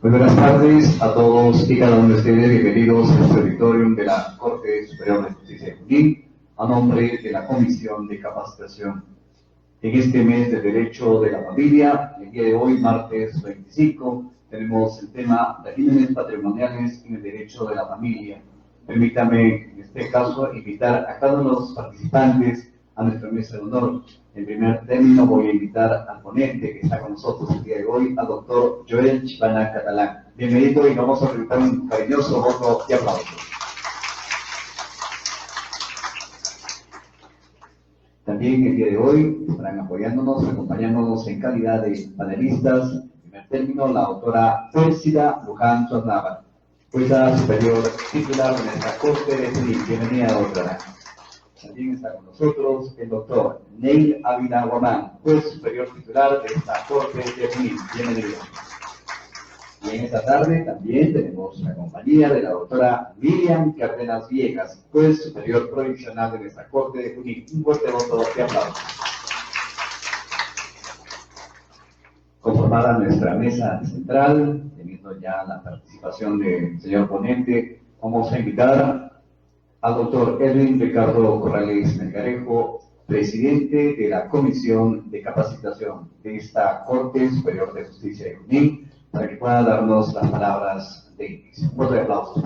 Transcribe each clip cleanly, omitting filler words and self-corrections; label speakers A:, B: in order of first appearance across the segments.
A: Muy buenas tardes a todos y cada uno de ustedes. Bienvenidos al auditorium de la Corte Superior de Justicia de Junín, a nombre de la Comisión de Capacitación. En este mes de Derecho de la Familia, el día de hoy, martes 25, tenemos el tema regímenes patrimoniales en el derecho de la familia. Permítame, en este caso, invitar a cada uno de los participantes a nuestra mesa de honor. En primer término, voy a invitar al ponente que está con nosotros el día de hoy, al doctor Joel Chipana Catalán. Bienvenido y vamos a brindar un cariñoso voto de aplauso. También el día de hoy estarán apoyándonos, acompañándonos en calidad de panelistas. En primer término, la doctora Pérsida Luján Sornávar, jueza superior titular de nuestra Corte de Junín. Bienvenida, doctora. También está con nosotros el doctor Neil Ávila Guamán, juez superior titular de esta Corte de Junín. Bienvenido. Y en esta tarde también tenemos la compañía de la doctora Miriam Cárdenas Viegas, juez superior provisional de nuestra Corte de Junín. Un fuerte voto de aplauso. Conformada nuestra mesa central, teniendo ya la participación del señor ponente, vamos a invitar al doctor Edwin Ricardo Corrales Melgarejo, presidente de la Comisión de Capacitación de esta Corte Superior de Justicia de Junín, para que pueda darnos las palabras de inicio. Un fuerte aplauso.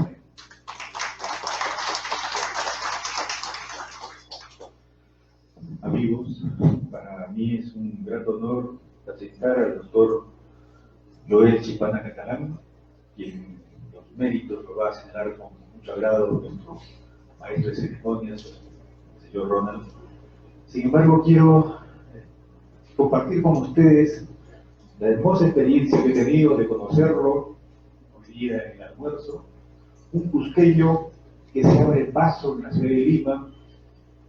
B: Amigos, para mí es un gran honor presentar al doctor Joel Chipana Catalán, quien los méritos lo va a señalar con mucho agrado nuestro maestro de ceremonias, el señor Ronald. Sin embargo, quiero compartir con ustedes la hermosa experiencia que he tenido de conocerlo hoy día en el almuerzo, un cusqueño que se abre paso en la ciudad de Lima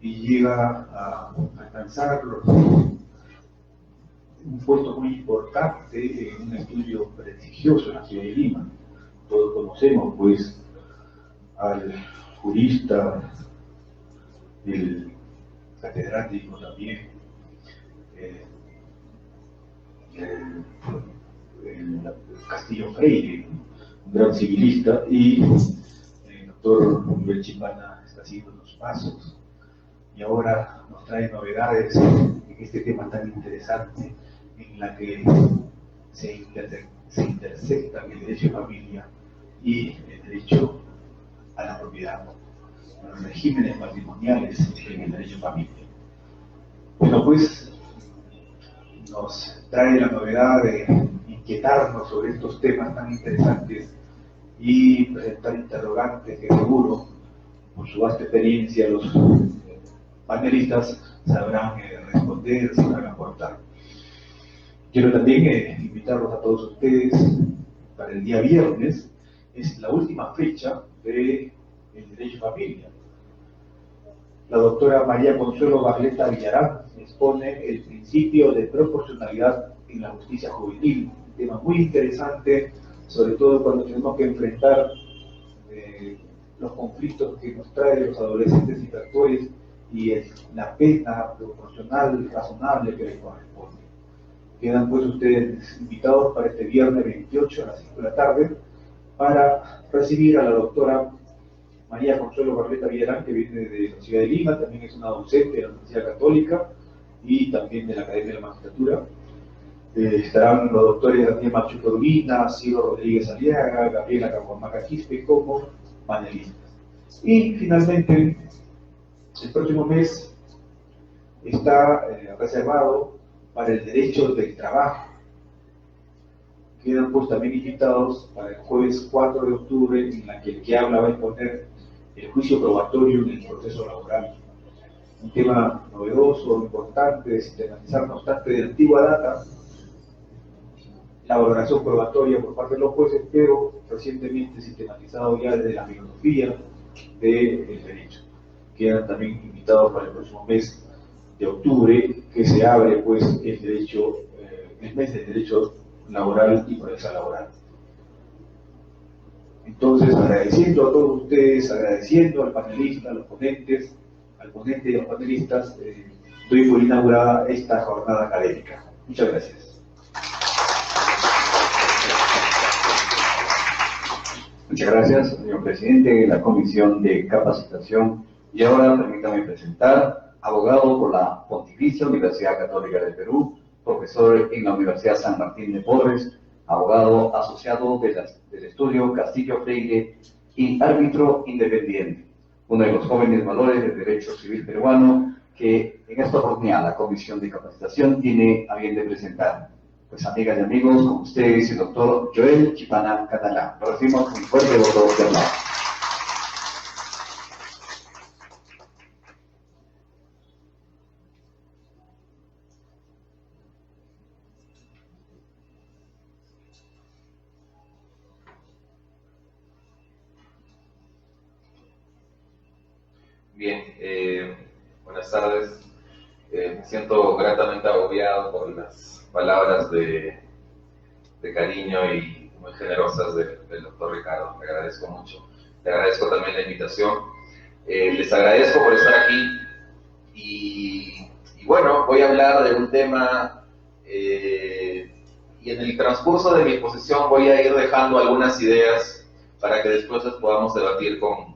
B: y llega a alcanzar un puesto muy importante en un estudio prestigioso en la ciudad de Lima. Todos conocemos pues al jurista, el catedrático también, el Castillo Freire, un gran civilista, y el doctor Joel Chipana está siguiendo los pasos y ahora nos trae novedades en este tema tan interesante en la que se intersectan el derecho de familia y el derecho a la propiedad, los regímenes matrimoniales en el derecho de familia. Bueno, pues nos trae la novedad de inquietarnos sobre estos temas tan interesantes y presentar interrogantes que seguro, por su vasta experiencia, los panelistas sabrán responder, sabrán aportar. Quiero también invitarlos a todos ustedes para el día viernes, es la última fecha del derecho de familia. La doctora María Consuelo Barleta Villarán expone el principio de proporcionalidad en la justicia juvenil, un tema muy interesante, sobre todo cuando tenemos que enfrentar los conflictos que nos traen los adolescentes infractores y la pena proporcional, razonable que les corresponde. Quedan pues ustedes invitados para este viernes 28 a las 5 de la tarde para recibir a la doctora María Consuelo Barleta Villarán, que viene de la ciudad de Lima, también es una docente de la Universidad Católica y también de la Academia de la Magistratura. Estarán los doctores Daniel Machuco Urbina, Ciro Rodríguez Aliaga, Gabriela Caguamaca Quispe como panelistas. Y finalmente, el próximo mes está reservado para el derecho del trabajo. Quedan pues también invitados para el jueves 4 de octubre, en la que el que habla va a exponer el juicio probatorio en el proceso laboral. Un tema novedoso, importante, de sistematizar, no obstante, de antigua data, la valoración probatoria por parte de los jueces, pero recientemente sistematizado ya desde la filosofía del derecho. Quedan también invitados para el próximo mes de octubre, que se abre pues el derecho, el mes del derecho laboral y procesal laboral. Entonces, agradeciendo a todos ustedes, agradeciendo al panelista, a los ponentes, al ponente y a los panelistas, doy por inaugurada esta jornada académica. Muchas gracias.
A: Muchas gracias, señor presidente de la Comisión de Capacitación. Y ahora permítame presentar, abogado por la Pontificia Universidad Católica del Perú, profesor en la Universidad San Martín de Porres, abogado asociado del estudio Castillo Freire y árbitro independiente, uno de los jóvenes valores del derecho civil peruano que en esta oportunidad la Comisión de Capacitación tiene a bien de presentar. Pues amigas y amigos, con ustedes el doctor Joel Chipana Catalán. Lo recibimos con un fuerte voto de aplauso.
C: Bien, buenas tardes. Me siento gratamente agobiado por las palabras de cariño y muy generosas del doctor Ricardo. Le agradezco mucho. Le agradezco también la invitación. Les agradezco por estar aquí y bueno, voy a hablar de un tema y en el transcurso de mi exposición voy a ir dejando algunas ideas para que después las podamos debatir con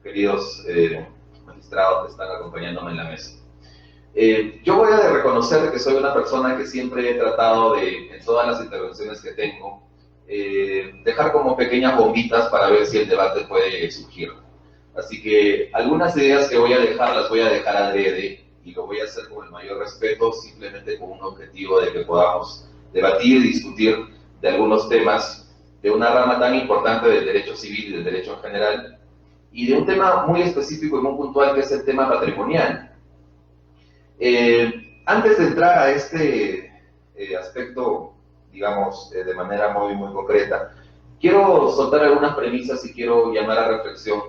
C: queridos magistrados que están acompañándome en la mesa. Yo voy a reconocer que soy una persona que siempre he tratado de, en todas las intervenciones que tengo, dejar como pequeñas bombitas para ver si el debate puede surgir. Así que algunas ideas que voy a dejar las voy a dejar adrede y lo voy a hacer con el mayor respeto, simplemente con un objetivo de que podamos debatir y discutir de algunos temas de una rama tan importante del derecho civil y del derecho en general, y de un tema muy específico y muy puntual que es el tema patrimonial. Antes de entrar a este aspecto, digamos, de manera muy concreta, quiero soltar algunas premisas y quiero llamar a reflexión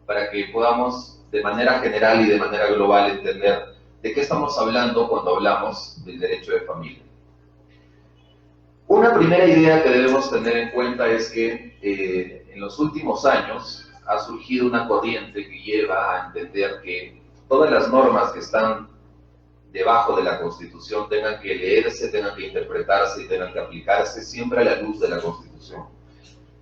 C: para que podamos de manera general y de manera global entender de qué estamos hablando cuando hablamos del derecho de familia. Una primera idea que debemos tener en cuenta es que en los últimos años ha surgido una corriente que lleva a entender que todas las normas que están debajo de la Constitución tengan que leerse, tengan que interpretarse y tengan que aplicarse siempre a la luz de la Constitución.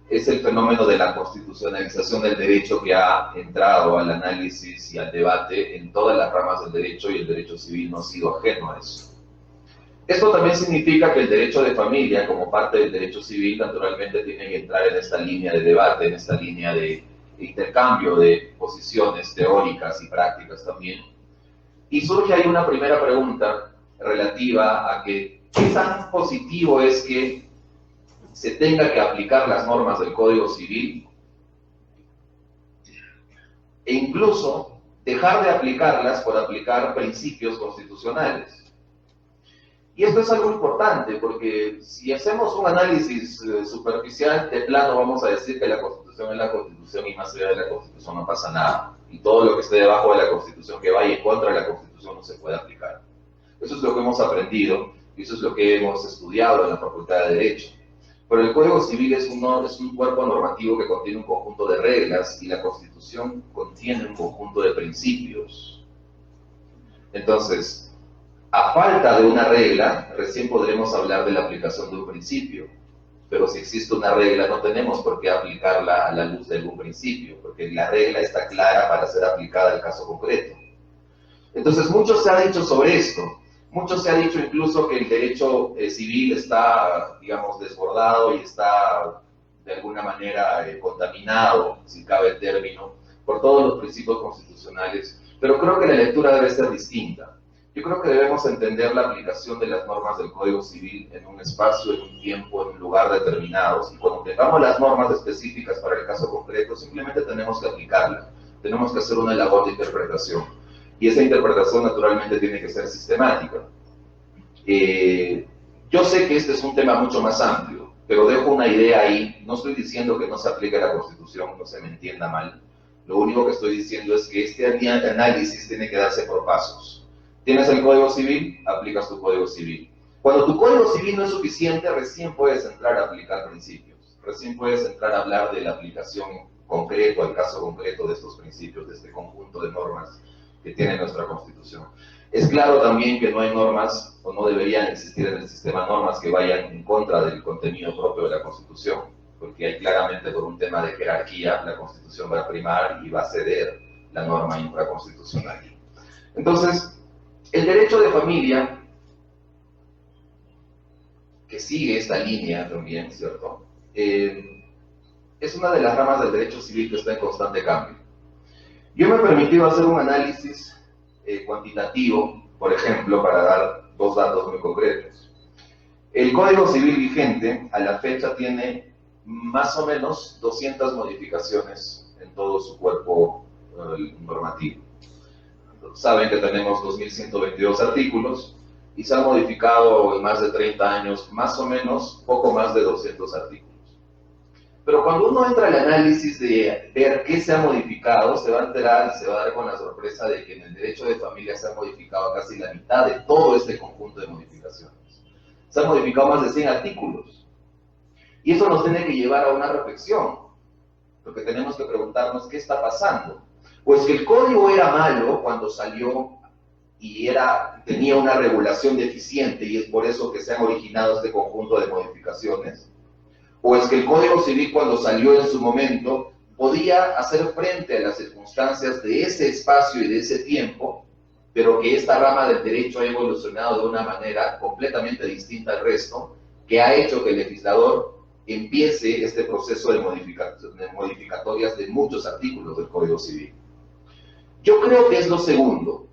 C: Es el fenómeno de la constitucionalización del derecho que ha entrado al análisis y al debate en todas las ramas del derecho, y el derecho civil no ha sido ajeno a eso. Esto también significa que el derecho de familia, como parte del derecho civil, naturalmente tiene que entrar en esta línea de debate, en esta línea de intercambio de posiciones teóricas y prácticas también. Y surge ahí una primera pregunta relativa a que qué tan positivo es que se tenga que aplicar las normas del Código Civil e incluso dejar de aplicarlas por aplicar principios constitucionales. Y esto es algo importante, porque si hacemos un análisis superficial, de plano vamos a decir que la Constitución es la Constitución y más allá de la Constitución no pasa nada. Y todo lo que esté debajo de la Constitución que vaya en contra de la Constitución no se puede aplicar. Eso es lo que hemos aprendido y eso es lo que hemos estudiado en la Facultad de Derecho. Pero el Código Civil es un cuerpo normativo que contiene un conjunto de reglas y la Constitución contiene un conjunto de principios. Entonces, a falta de una regla, recién podremos hablar de la aplicación de un principio. Pero si existe una regla, no tenemos por qué aplicarla a la luz de algún principio, porque la regla está clara para ser aplicada al caso concreto. Entonces, mucho se ha dicho sobre esto. Mucho se ha dicho incluso que el derecho civil está, digamos, desbordado y está de alguna manera contaminado, si cabe el término, por todos los principios constitucionales. Pero creo que la lectura debe ser distinta. Yo creo que debemos entender la aplicación de las normas del Código Civil en un espacio, en un tiempo, en un lugar determinados. Y cuando tengamos las normas específicas para el caso concreto, simplemente tenemos que aplicarlas. Tenemos que hacer una labor de interpretación. Y esa interpretación naturalmente tiene que ser sistemática. Yo sé que este es un tema mucho más amplio, pero dejo una idea ahí. No estoy diciendo que no se aplique la Constitución, no se me entienda mal. Lo único que estoy diciendo es que este análisis tiene que darse por pasos. ¿Tienes el Código Civil? Aplicas tu Código Civil. Cuando tu Código Civil no es suficiente, recién puedes entrar a aplicar principios. Recién puedes entrar a hablar de la aplicación concreta, al caso concreto de estos principios, de este conjunto de normas que tiene nuestra Constitución. Es claro también que no hay normas, o no deberían existir en el sistema normas que vayan en contra del contenido propio de la Constitución. porque hay claramente por un tema de jerarquía la Constitución va a primar y va a ceder la norma infraconstitucional. Entonces, el derecho de familia, que sigue esta línea también, ¿cierto? Es una de las ramas del derecho civil que está en constante cambio. Yo me he permitido hacer un análisis cuantitativo, por ejemplo, para dar dos datos muy concretos. El Código Civil vigente a la fecha tiene más o menos 200 modificaciones en todo su cuerpo normativo. Saben que tenemos 2.122 artículos y se han modificado en más de 30 años, más o menos, poco más de 200 artículos. Pero cuando uno entra al análisis de ver qué se ha modificado, se va a enterar y se va a dar con la sorpresa de que en el derecho de familia se ha modificado casi la mitad de todo este conjunto de modificaciones. Se han modificado más de 100 artículos. Y eso nos tiene que llevar a una reflexión, porque tenemos que preguntarnos qué está pasando. Pues que el código era malo cuando salió y tenía una regulación deficiente y es por eso que se han originado este conjunto de modificaciones. O es que el Código Civil cuando salió en su momento podía hacer frente a las circunstancias de ese espacio y de ese tiempo, pero que esta rama del derecho ha evolucionado de una manera completamente distinta al resto, que ha hecho que el legislador empiece este proceso de modificatorias de muchos artículos del Código Civil. Yo creo que es lo segundo.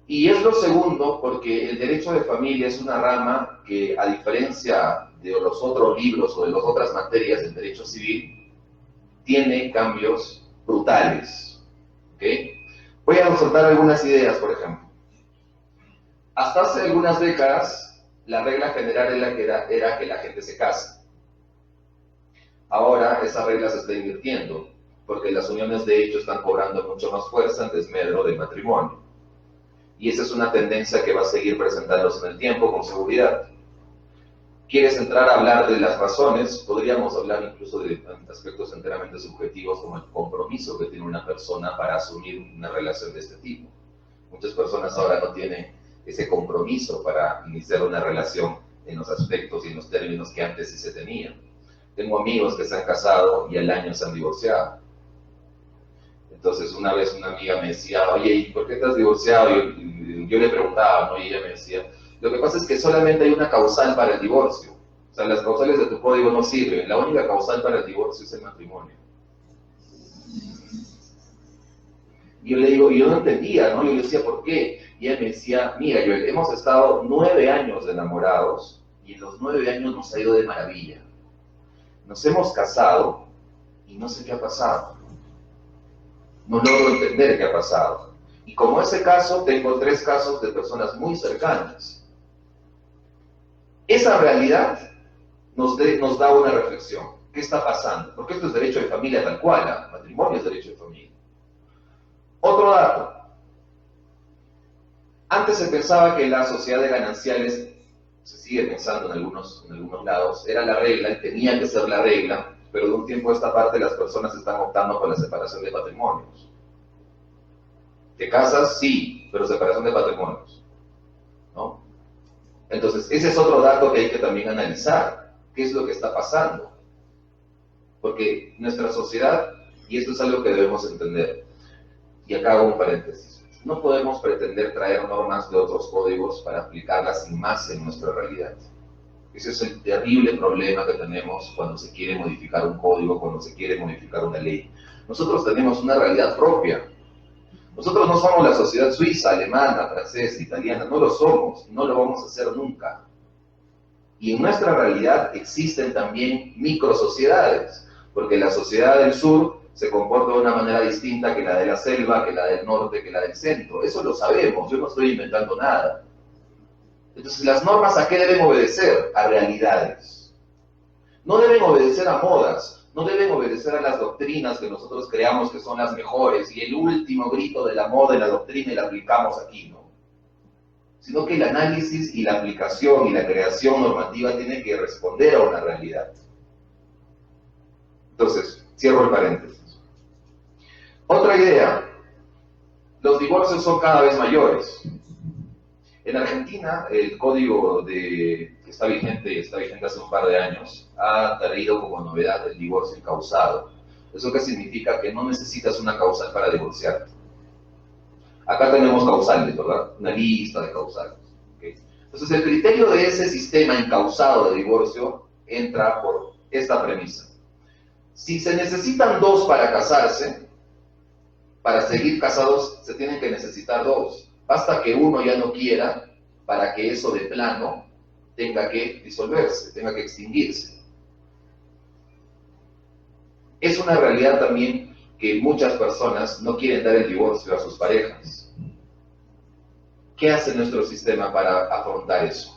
C: Y es lo segundo porque el derecho de familia es una rama que, a diferencia de los otros libros o de las otras materias del derecho civil, tiene cambios brutales. ¿Okay? Voy a soltar algunas ideas, por ejemplo. Hasta hace algunas décadas, la regla general era que la gente se case. Ahora esa regla se está invirtiendo, porque las uniones de hecho están cobrando mucho más fuerza en desmedro del matrimonio. Y esa es una tendencia que va a seguir presentándose en el tiempo con seguridad. ¿Quieres entrar a hablar de las razones? Podríamos hablar incluso de aspectos enteramente subjetivos como el compromiso que tiene una persona para asumir una relación de este tipo. Muchas personas ahora no tienen ese compromiso para iniciar una relación en los aspectos y en los términos que antes sí se tenían. Tengo amigos que se han casado y al año se han divorciado. Entonces una vez una amiga me decía, oye, ¿y por qué te has divorciado? Yo le preguntaba, ¿no? Y ella me decía, lo que pasa es que solamente hay una causal para el divorcio. O sea, las causales de tu código no sirven. La única causal para el divorcio es el matrimonio. Y yo le digo, y yo no entendía, ¿no? Yo le decía, ¿por qué? Y ella me decía, mira, Joel, hemos estado 9 años enamorados y en los 9 años nos ha ido de maravilla. Nos hemos casado y no sé qué ha pasado. No logro entender qué ha pasado. Y como ese caso, tengo 3 casos de personas muy cercanas. Esa realidad nos da una reflexión. ¿Qué está pasando? Porque esto es derecho de familia tal cual, ¿eh? Matrimonio es derecho de familia. Otro dato. Antes se pensaba que la sociedad de gananciales, se sigue pensando en algunos lados, era la regla y tenía que ser la regla, pero de un tiempo a esta parte las personas están optando por la separación de patrimonios. ¿Te casas? Sí, pero separación de patrimonios, ¿no? Entonces, ese es otro dato que hay que también analizar. ¿Qué es lo que está pasando? Porque nuestra sociedad, y esto es algo que debemos entender, y acá hago un paréntesis, no podemos pretender traer normas de otros códigos para aplicarlas sin más en nuestra realidad. Ese es el terrible problema que tenemos cuando se quiere modificar un código, cuando se quiere modificar una ley. Nosotros tenemos una realidad propia. Nosotros no somos la sociedad suiza, alemana, francesa, italiana, no lo somos, no lo vamos a hacer nunca. Y en nuestra realidad existen también microsociedades, porque la sociedad del sur se comporta de una manera distinta que la de la selva, que la del norte, que la del centro. Eso lo sabemos, yo no estoy inventando nada. Entonces, ¿las normas a qué deben obedecer? A realidades. No deben obedecer a modas, no deben obedecer a las doctrinas que nosotros creamos que son las mejores y el último grito de la moda y la doctrina y la aplicamos aquí, ¿no? Sino que el análisis y la aplicación y la creación normativa tienen que responder a una realidad. Entonces, cierro el paréntesis. Otra idea, los divorcios son cada vez mayores. En Argentina, el código que está vigente hace un par de años, ha traído como novedad el divorcio encausado. ¿Eso qué significa? Que no necesitas una causal para divorciarte. Acá tenemos causales, ¿verdad? Una lista de causales. ¿Okay? Entonces, el criterio de ese sistema encausado de divorcio entra por esta premisa. Si se necesitan dos para casarse, para seguir casados se tienen que necesitar dos. Basta que uno ya no quiera para que eso de plano tenga que disolverse, tenga que extinguirse. Es una realidad también que muchas personas no quieren dar el divorcio a sus parejas. ¿Qué hace nuestro sistema para afrontar eso?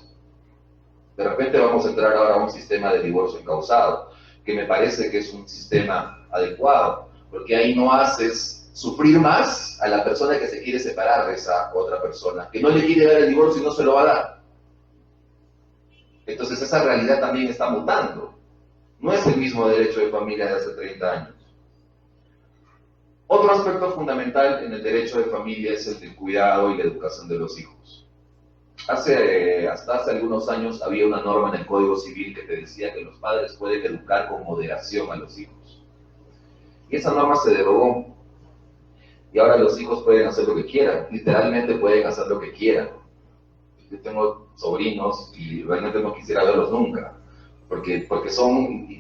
C: De repente vamos a entrar ahora a un sistema de divorcio encausado, que me parece que es un sistema adecuado, porque ahí no haces sufrir más a la persona que se quiere separar de esa otra persona, que no le quiere dar el divorcio y no se lo va a dar. Entonces esa realidad también está mutando. No es el mismo derecho de familia de hace 30 años. Otro aspecto fundamental en el derecho de familia es el del cuidado y la educación de los hijos. Hasta hace algunos años había una norma en el Código Civil que te decía que los padres pueden educar con moderación a los hijos. Y esa norma se derogó. Y ahora los hijos pueden hacer lo que quieran, literalmente pueden hacer lo que quieran. Yo tengo sobrinos y realmente no quisiera verlos nunca, porque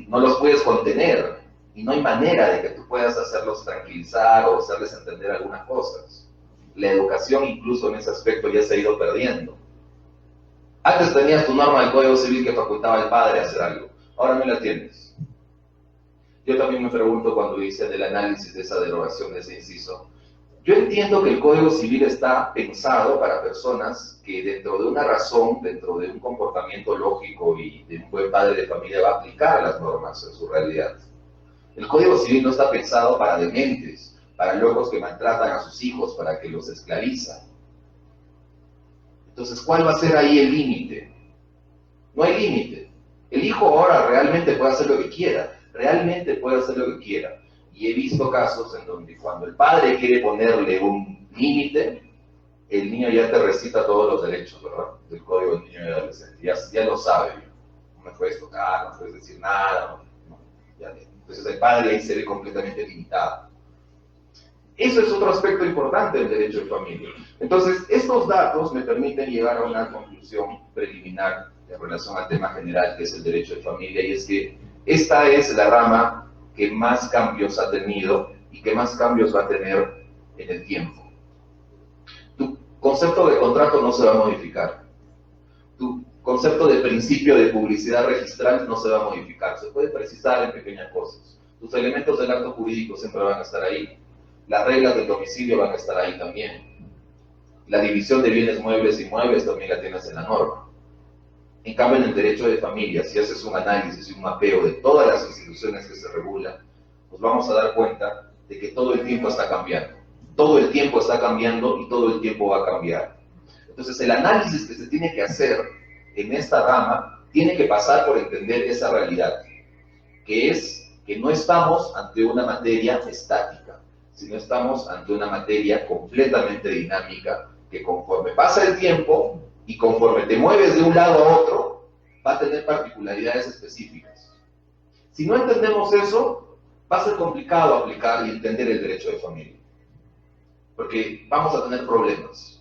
C: no los puedes contener y no hay manera de que tú puedas hacerlos tranquilizar o hacerles entender algunas cosas. La educación incluso en ese aspecto ya se ha ido perdiendo. Antes tenías tu norma del Código Civil que facultaba al padre a hacer algo, ahora no la tienes. Yo también me pregunto cuando hice el análisis de esa derogación, de ese inciso, yo entiendo que el Código Civil está pensado para personas que dentro de una razón, dentro de un comportamiento lógico y de un buen padre de familia va a aplicar las normas en su realidad. El Código Civil no está pensado para dementes, para locos que maltratan a sus hijos, para que los esclavizan. Entonces, ¿cuál va a ser ahí el límite? No hay límite. El hijo ahora realmente puede hacer lo que quiera, realmente puede hacer lo que quiera. Y he visto casos en donde cuando el padre quiere ponerle un límite, el niño ya te recita todos los derechos, ¿verdad? Del Código del Niño y Adolescente. Ya lo sabe. No me puedes tocar, no puedes decir nada. Entonces el padre ahí se ve completamente limitado. Eso es otro aspecto importante del derecho de familia. Entonces, estos datos me permiten llegar a una conclusión preliminar en relación al tema general que es el derecho de familia, y es que esta es la rama que más cambios ha tenido y que más cambios va a tener en el tiempo. Tu concepto de contrato no se va a modificar. Tu concepto de principio de publicidad registral no se va a modificar. Se puede precisar en pequeñas cosas. Tus elementos del acto jurídico siempre van a estar ahí. Las reglas del domicilio van a estar ahí también. La división de bienes muebles e inmuebles también la tienes en la norma. En cambio, en el derecho de familia, si haces un análisis y un mapeo de todas las instituciones que se regulan, pues vamos a dar cuenta de que todo el tiempo está cambiando. Todo el tiempo está cambiando y todo el tiempo va a cambiar. Entonces, el análisis que se tiene que hacer en esta rama tiene que pasar por entender esa realidad, que es que no estamos ante una materia estática, sino estamos ante una materia completamente dinámica, que conforme pasa el tiempo y conforme te mueves de un lado a otro, va a tener particularidades específicas. Si no entendemos eso, va a ser complicado aplicar y entender el derecho de familia, porque vamos a tener problemas.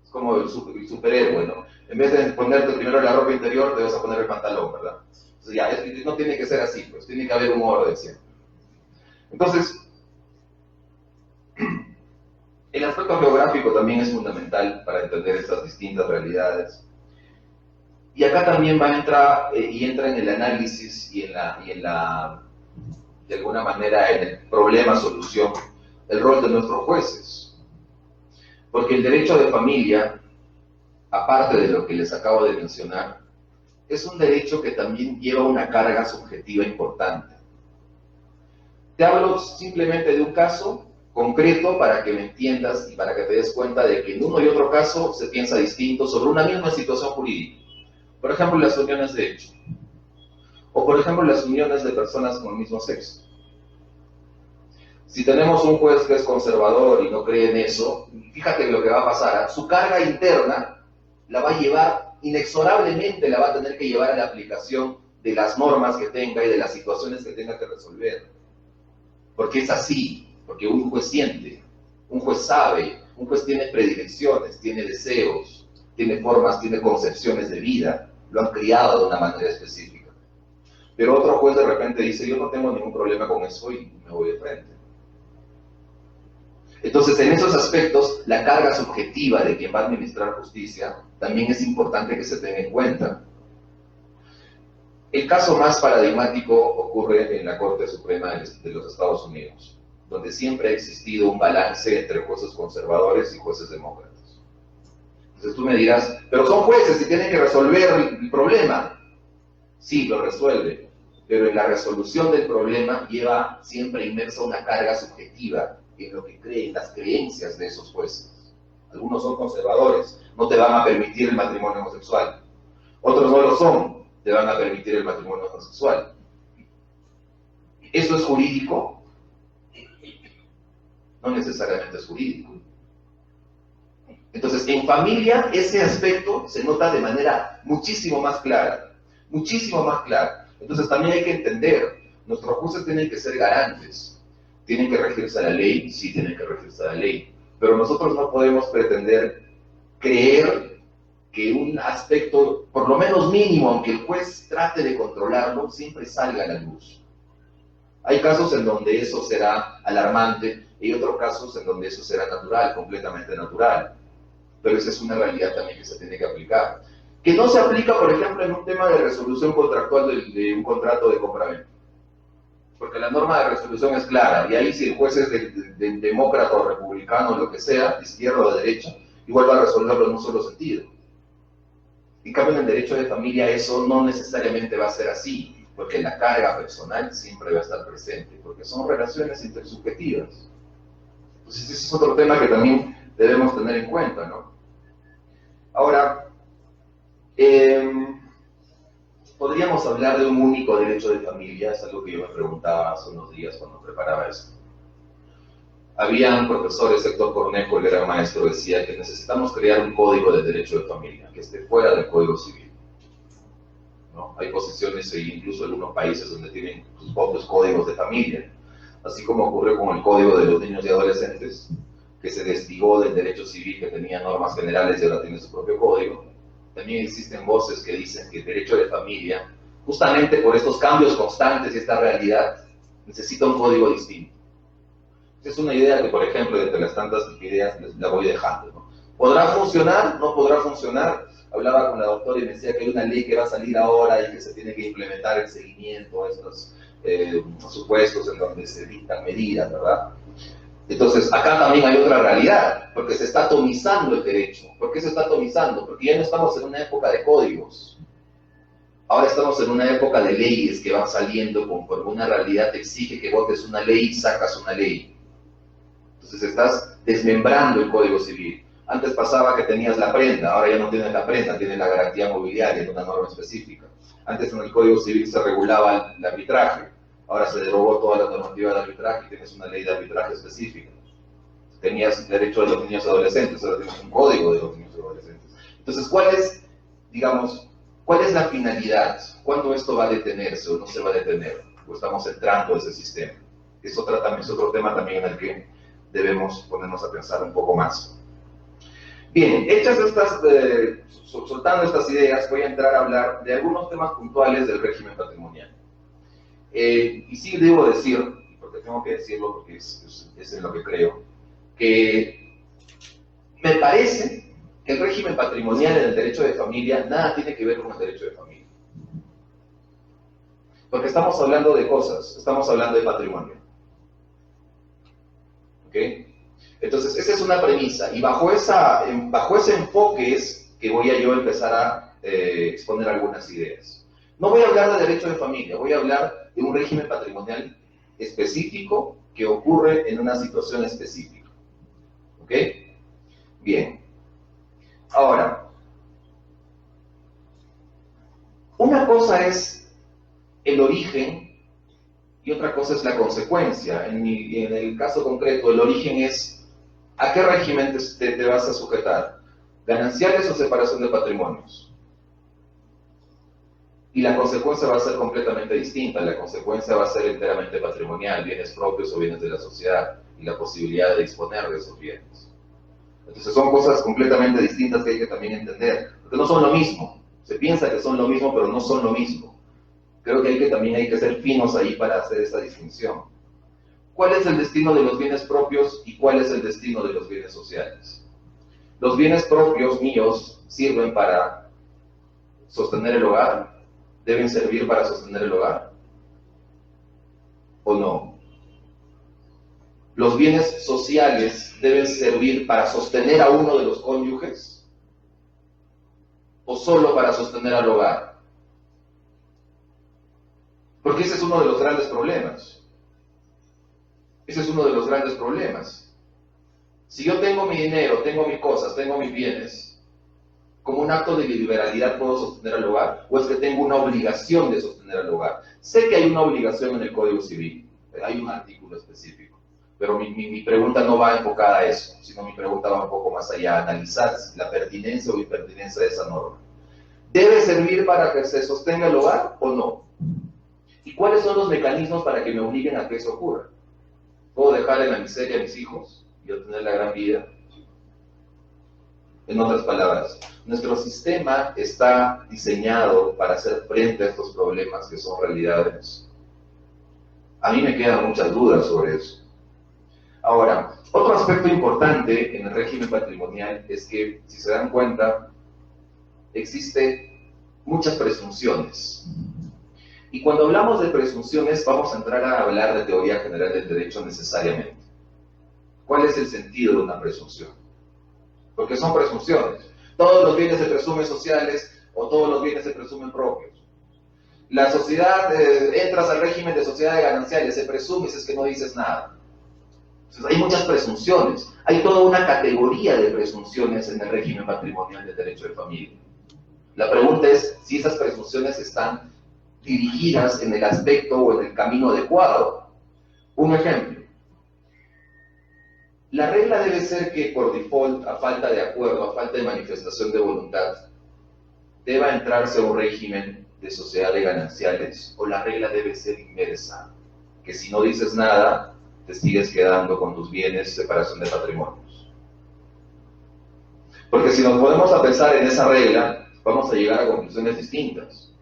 C: Es como el superhéroe, ¿no? En vez de ponerte primero la ropa interior, te vas a poner el pantalón, ¿verdad? Entonces ya, no tiene que ser así, pues tiene que haber un orden siempre. Entonces, el aspecto geográfico también es fundamental para entender estas distintas realidades. Y acá también va a entrar, y entra en el análisis y en la, de alguna manera, en el problema-solución, el rol de nuestros jueces. Porque el derecho de familia, aparte de lo que les acabo de mencionar, es un derecho que también lleva una carga subjetiva importante. Te hablo simplemente de un caso concreto para que me entiendas y para que te des cuenta de que en uno y otro caso se piensa distinto sobre una misma situación jurídica. Por ejemplo, las uniones de hecho. O por ejemplo, las uniones de personas con el mismo sexo. Si tenemos un juez que es conservador y no cree en eso, fíjate lo que va a pasar. Su carga interna la va a llevar, inexorablemente la va a tener que llevar a la aplicación de las normas que tenga y de las situaciones que tenga que resolver. Porque es así, porque un juez siente, un juez sabe, un juez tiene predilecciones, tiene deseos, tiene formas, tiene concepciones de vida, lo han criado de una manera específica. Pero otro juez de repente dice, yo no tengo ningún problema con eso y me voy de frente. Entonces, en esos aspectos, la carga subjetiva de quien va a administrar justicia también es importante que se tenga en cuenta. El caso más paradigmático ocurre en la Corte Suprema de los Estados Unidos, donde siempre ha existido un balance entre jueces conservadores y jueces demócratas. Entonces tú me dirás, pero son jueces y tienen que resolver el problema. Sí, lo resuelve, pero en la resolución del problema lleva siempre inmersa una carga subjetiva en lo que creen, las creencias de esos jueces. Algunos son conservadores, no te van a permitir el matrimonio homosexual. Otros no lo son, te van a permitir el matrimonio homosexual. ¿Eso es jurídico? No necesariamente es jurídico. Entonces, en familia, ese aspecto se nota de manera muchísimo más clara. Muchísimo más clara. Entonces, también hay que entender, nuestros jueces tienen que ser garantes. ¿Tienen que regirse a la ley? Sí, tienen que regirse a la ley. Pero nosotros no podemos pretender creer que un aspecto, por lo menos mínimo, aunque el juez trate de controlarlo, siempre salga a la luz. Hay casos en donde eso será alarmante y otros casos en donde eso será natural, completamente natural. Pero esa es una realidad también que se tiene que aplicar. Que no se aplica, por ejemplo, en un tema de resolución contractual de un contrato de compraventa. Porque la norma de resolución es clara, y ahí si el juez es de demócrata o republicano o lo que sea, de izquierda o de derecha, igual va a resolverlo en un solo sentido. En cambio, en el derecho de familia eso no necesariamente va a ser así, porque la carga personal siempre va a estar presente, porque son relaciones intersubjetivas. Entonces ese es otro tema que también debemos tener en cuenta, ¿no? Ahora, podríamos hablar de un único derecho de familia, es algo que yo me preguntaba hace unos días cuando preparaba esto. Habían profesores, Héctor Cornejo, el gran maestro, decía que necesitamos crear un código de derecho de familia, que esté fuera del Código Civil, ¿no? Hay posiciones e incluso algunos países donde tienen sus propios códigos de familia, así como ocurrió con el Código de los Niños y Adolescentes, que se desligó del derecho civil que tenía normas generales y ahora tiene su propio código. También existen voces que dicen que el derecho de familia, justamente por estos cambios constantes y esta realidad, necesita un código distinto. Es una idea que, por ejemplo, entre las tantas ideas la voy dejando, ¿no? ¿Podrá funcionar? ¿No podrá funcionar? Hablaba con la doctora y me decía que hay una ley que va a salir ahora y que se tiene que implementar el seguimiento a estos supuestos en donde se dictan medidas, ¿verdad? Entonces, acá también hay otra realidad, porque se está atomizando el derecho. ¿Por qué se está atomizando? Porque ya no estamos en una época de códigos. Ahora estamos en una época de leyes que van saliendo conforme una realidad te exige que votes una ley y sacas una ley. Entonces estás desmembrando el Código Civil. Antes pasaba que tenías la prenda, ahora ya no tienes la prenda, tienes la garantía mobiliaria en una norma específica. Antes en el Código Civil se regulaba el arbitraje. Ahora se derogó toda la normativa de arbitraje y tienes una ley de arbitraje específica. Tenías derecho de los niños y adolescentes, ahora tienes un código de los niños y adolescentes. Entonces, ¿cuál es la finalidad? ¿Cuándo esto va a detenerse o no se va a detener? O estamos entrando a ese sistema. Es otro tema también en el que debemos ponernos a pensar un poco más. Bien, hechas estas, soltando estas ideas, voy a entrar a hablar de algunos temas puntuales del régimen patrimonial. Y sí debo decir, porque tengo que decirlo porque es en lo que creo, que me parece que el régimen patrimonial en el derecho de familia nada tiene que ver con el derecho de familia. Porque estamos hablando de cosas, estamos hablando de patrimonio. ¿Ok? Entonces, esa es una premisa, y bajo ese enfoque es que voy a yo empezar a exponer algunas ideas. No voy a hablar de derecho de familia, voy a hablar de un régimen patrimonial específico que ocurre en una situación específica. ¿Ok? Bien. Ahora, una cosa es el origen y otra cosa es la consecuencia. En el caso concreto, el origen es ¿a qué régimen te vas a sujetar? ¿Gananciales o separación de patrimonios? Y la consecuencia va a ser completamente distinta. La consecuencia va a ser enteramente patrimonial, bienes propios o bienes de la sociedad, y la posibilidad de disponer de esos bienes. Entonces son cosas completamente distintas que hay que también entender, porque no son lo mismo. Se piensa que son lo mismo, pero no son lo mismo. Creo que también hay que ser finos ahí para hacer esta distinción. ¿Cuál es el destino de los bienes propios y cuál es el destino de los bienes sociales? Los bienes propios míos sirven para sostener el hogar, deben servir para sostener el hogar, ¿o no? ¿Los bienes sociales deben servir para sostener a uno de los cónyuges o solo para sostener al hogar? Porque ese es uno de los grandes problemas. Ese es uno de los grandes problemas. Si yo tengo mi dinero, tengo mis cosas, tengo mis bienes, ¿como un acto de liberalidad puedo sostener al hogar? ¿O es que tengo una obligación de sostener al hogar? Sé que hay una obligación en el Código Civil, hay un artículo específico, pero mi pregunta no va enfocada a eso, sino mi pregunta va un poco más allá, a analizar la pertinencia o impertinencia de esa norma. ¿Debe servir para que se sostenga el hogar o no? ¿Y cuáles son los mecanismos para que me obliguen a que eso ocurra? ¿Puedo dejar en la miseria a mis hijos y obtener la gran vida? En otras palabras, nuestro sistema está diseñado para hacer frente a estos problemas que son realidades. A mí me quedan muchas dudas sobre eso. Ahora, otro aspecto importante en el régimen patrimonial es que, si se dan cuenta, existen muchas presunciones. Y cuando hablamos de presunciones, vamos a entrar a hablar de teoría general del derecho necesariamente. ¿Cuál es el sentido de una presunción? Porque son presunciones. Todos los bienes se presumen sociales o todos los bienes se presumen propios. La sociedad, entras al régimen de sociedades gananciales, se presume si es que no dices nada. Entonces, hay muchas presunciones. Hay toda una categoría de presunciones en el régimen patrimonial del derecho de familia. La pregunta es si esas presunciones están dirigidas en el aspecto o en el camino adecuado. Un ejemplo. La regla debe ser que por default, a falta de acuerdo, a falta de manifestación de voluntad, deba entrarse a un régimen de sociedades gananciales, o la regla debe ser inversa, que si no dices nada, te sigues quedando con tus bienes, separación de patrimonios. Porque si nos ponemos a pensar en esa regla, vamos a llegar a conclusiones distintas.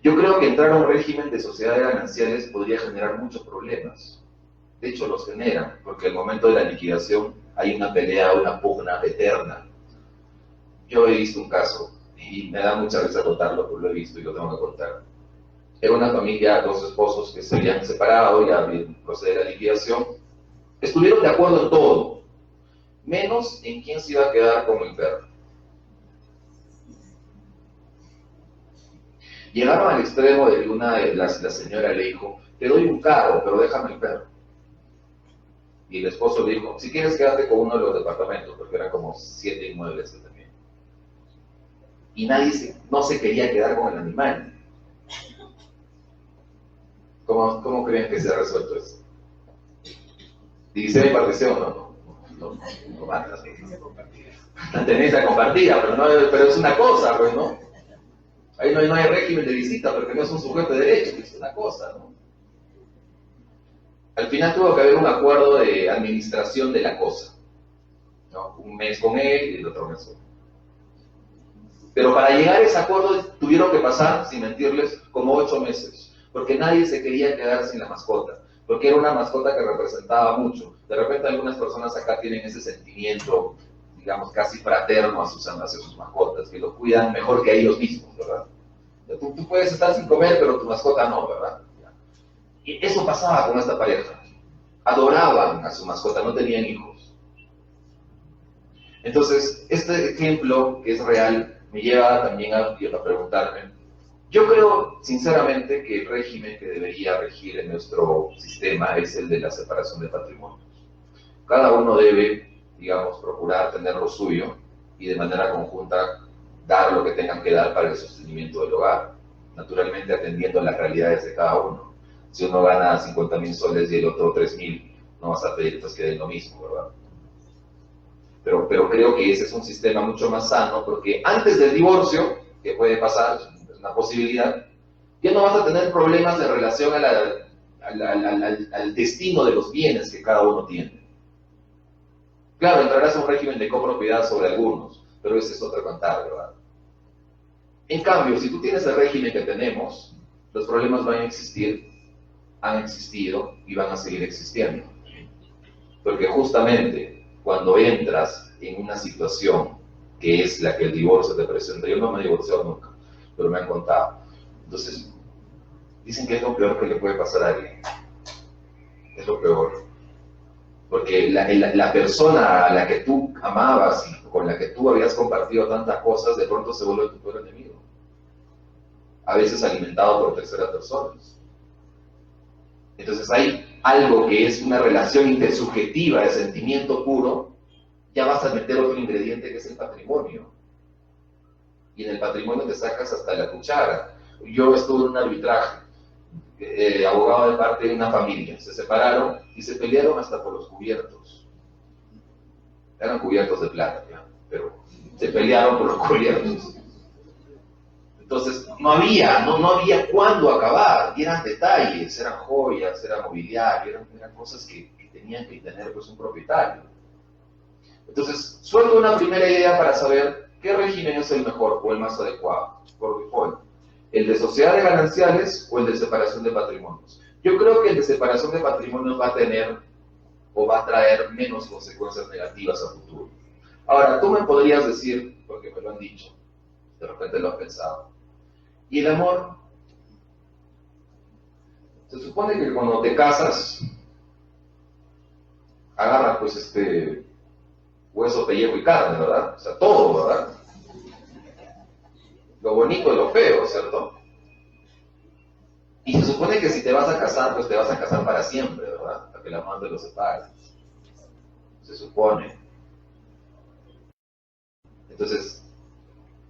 C: Yo creo que entrar a un régimen de sociedades gananciales podría generar muchos problemas. De hecho, los genera, porque al momento de la liquidación hay una pelea, una pugna eterna. Yo he visto un caso, y me da mucha risa contarlo, porque lo he visto y lo tengo que contar. Era una familia, dos esposos que se habían separado, ya procede la liquidación. Estuvieron de acuerdo en todo, menos en quién se iba a quedar con el perro. Llegaron al extremo de que la señora le dijo, te doy un carro, pero déjame el perro. Y el esposo le dijo, si quieres quédate con uno de los departamentos, porque eran como 7 inmuebles que tenían. Y nadie no se quería quedar con el animal. ¿Cómo creen que se ha resuelto eso? División y partición, no matas. La tenencia compartida, pero es una cosa, pues, ¿no? Ahí no hay régimen de visita, porque no es un sujeto de derecho, es una cosa, ¿no? Al final tuvo que haber un acuerdo de administración de la cosa, ¿no? Un mes con él y el otro mes con él. Pero para llegar a ese acuerdo tuvieron que pasar, sin mentirles, como 8 meses, porque nadie se quería quedar sin la mascota, porque era una mascota que representaba mucho. De repente algunas personas acá tienen ese sentimiento, digamos, casi fraterno hacia sus mascotas, que lo cuidan mejor que ellos mismos, ¿verdad? Tú puedes estar sin comer, pero tu mascota no, ¿verdad? Y eso pasaba con esta pareja. Adoraban a su mascota, no tenían hijos. Entonces, este ejemplo, que es real, me lleva también a preguntarme, yo creo, sinceramente, que el régimen que debería regir en nuestro sistema es el de la separación de patrimonios. Cada uno debe, digamos, procurar tener lo suyo y de manera conjunta dar lo que tengan que dar para el sostenimiento del hogar, naturalmente atendiendo a las realidades de cada uno. Si uno gana 50.000 soles y el otro 3.000, no vas a pedir pues, que den lo mismo, ¿verdad? pero creo que ese es un sistema mucho más sano, porque antes del divorcio, que puede pasar, es una posibilidad, ya no vas a tener problemas en relación al destino de los bienes que cada uno tiene. Claro, entrarás a un régimen de copropiedad sobre algunos, pero ese es otro cantar, ¿verdad? En cambio, si tú tienes el régimen que tenemos, los problemas van a existir, han existido y van a seguir existiendo. Porque justamente cuando entras en una situación que es la que el divorcio te presenta, yo no me he divorciado nunca, pero me han contado. Entonces, dicen que es lo peor que le puede pasar a alguien. Es lo peor. Porque la persona a la que tú amabas y con la que tú habías compartido tantas cosas, de pronto se vuelve tu peor enemigo. A veces alimentado por terceras personas. Entonces hay algo que es una relación intersubjetiva de sentimiento puro, ya vas a meter otro ingrediente que es el patrimonio. Y en el patrimonio te sacas hasta la cuchara. Yo estuve en un arbitraje, abogado de parte de una familia, se separaron y se pelearon hasta por los cubiertos. Eran cubiertos de plata, ¿ya? Pero se pelearon por los cubiertos. Entonces, no había cuándo acabar, y eran detalles, eran joyas, era mobiliario, eran cosas que tenían que tener pues un propietario. Entonces, suelto una primera idea para saber qué régimen es el mejor o el más adecuado, por default. ¿El de sociedades gananciales o el de separación de patrimonios? Yo creo que el de separación de patrimonios va a tener o va a traer menos consecuencias negativas a futuro. Ahora, tú me podrías decir, porque me lo han dicho, de repente lo has pensado, ¿y el amor? Se supone que cuando te casas, agarras pues hueso, pellejo y carne, ¿verdad? O sea, todo, ¿verdad? Lo bonito y lo feo, ¿cierto? Y se supone que si te vas a casar, pues te vas a casar para siempre, ¿verdad? Hasta que la muerte los separe. Se supone. Entonces,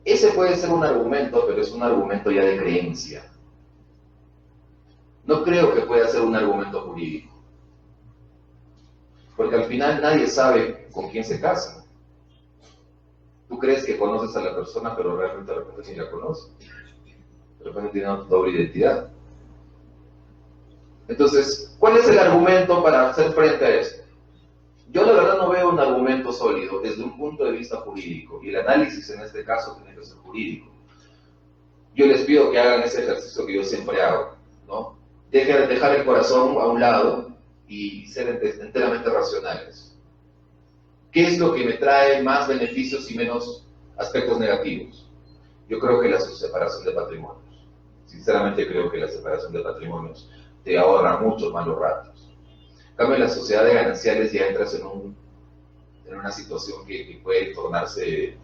C: ese puede ser un argumento, pero es un argumento ya de creencia. No creo que pueda ser un argumento jurídico. Porque al final nadie sabe con quién se casa. Tú crees que conoces a la persona, pero realmente de repente ni la conoces. De repente tiene una doble identidad. Entonces, ¿cuál es el argumento para hacer frente a esto? Yo la verdad no veo un argumento sólido desde un punto de vista jurídico, y el análisis en este caso tiene que ser jurídico. Yo les pido que hagan ese ejercicio que yo siempre hago, ¿no? Dejar el corazón a un lado y ser enteramente racionales. ¿Qué es lo que me trae más beneficios y menos aspectos negativos? Yo creo que la separación de patrimonios. Sinceramente creo que la separación de patrimonios te ahorra muchos malos ratos. En cambio, en la sociedad de gananciales ya entras en una situación que puede tornarse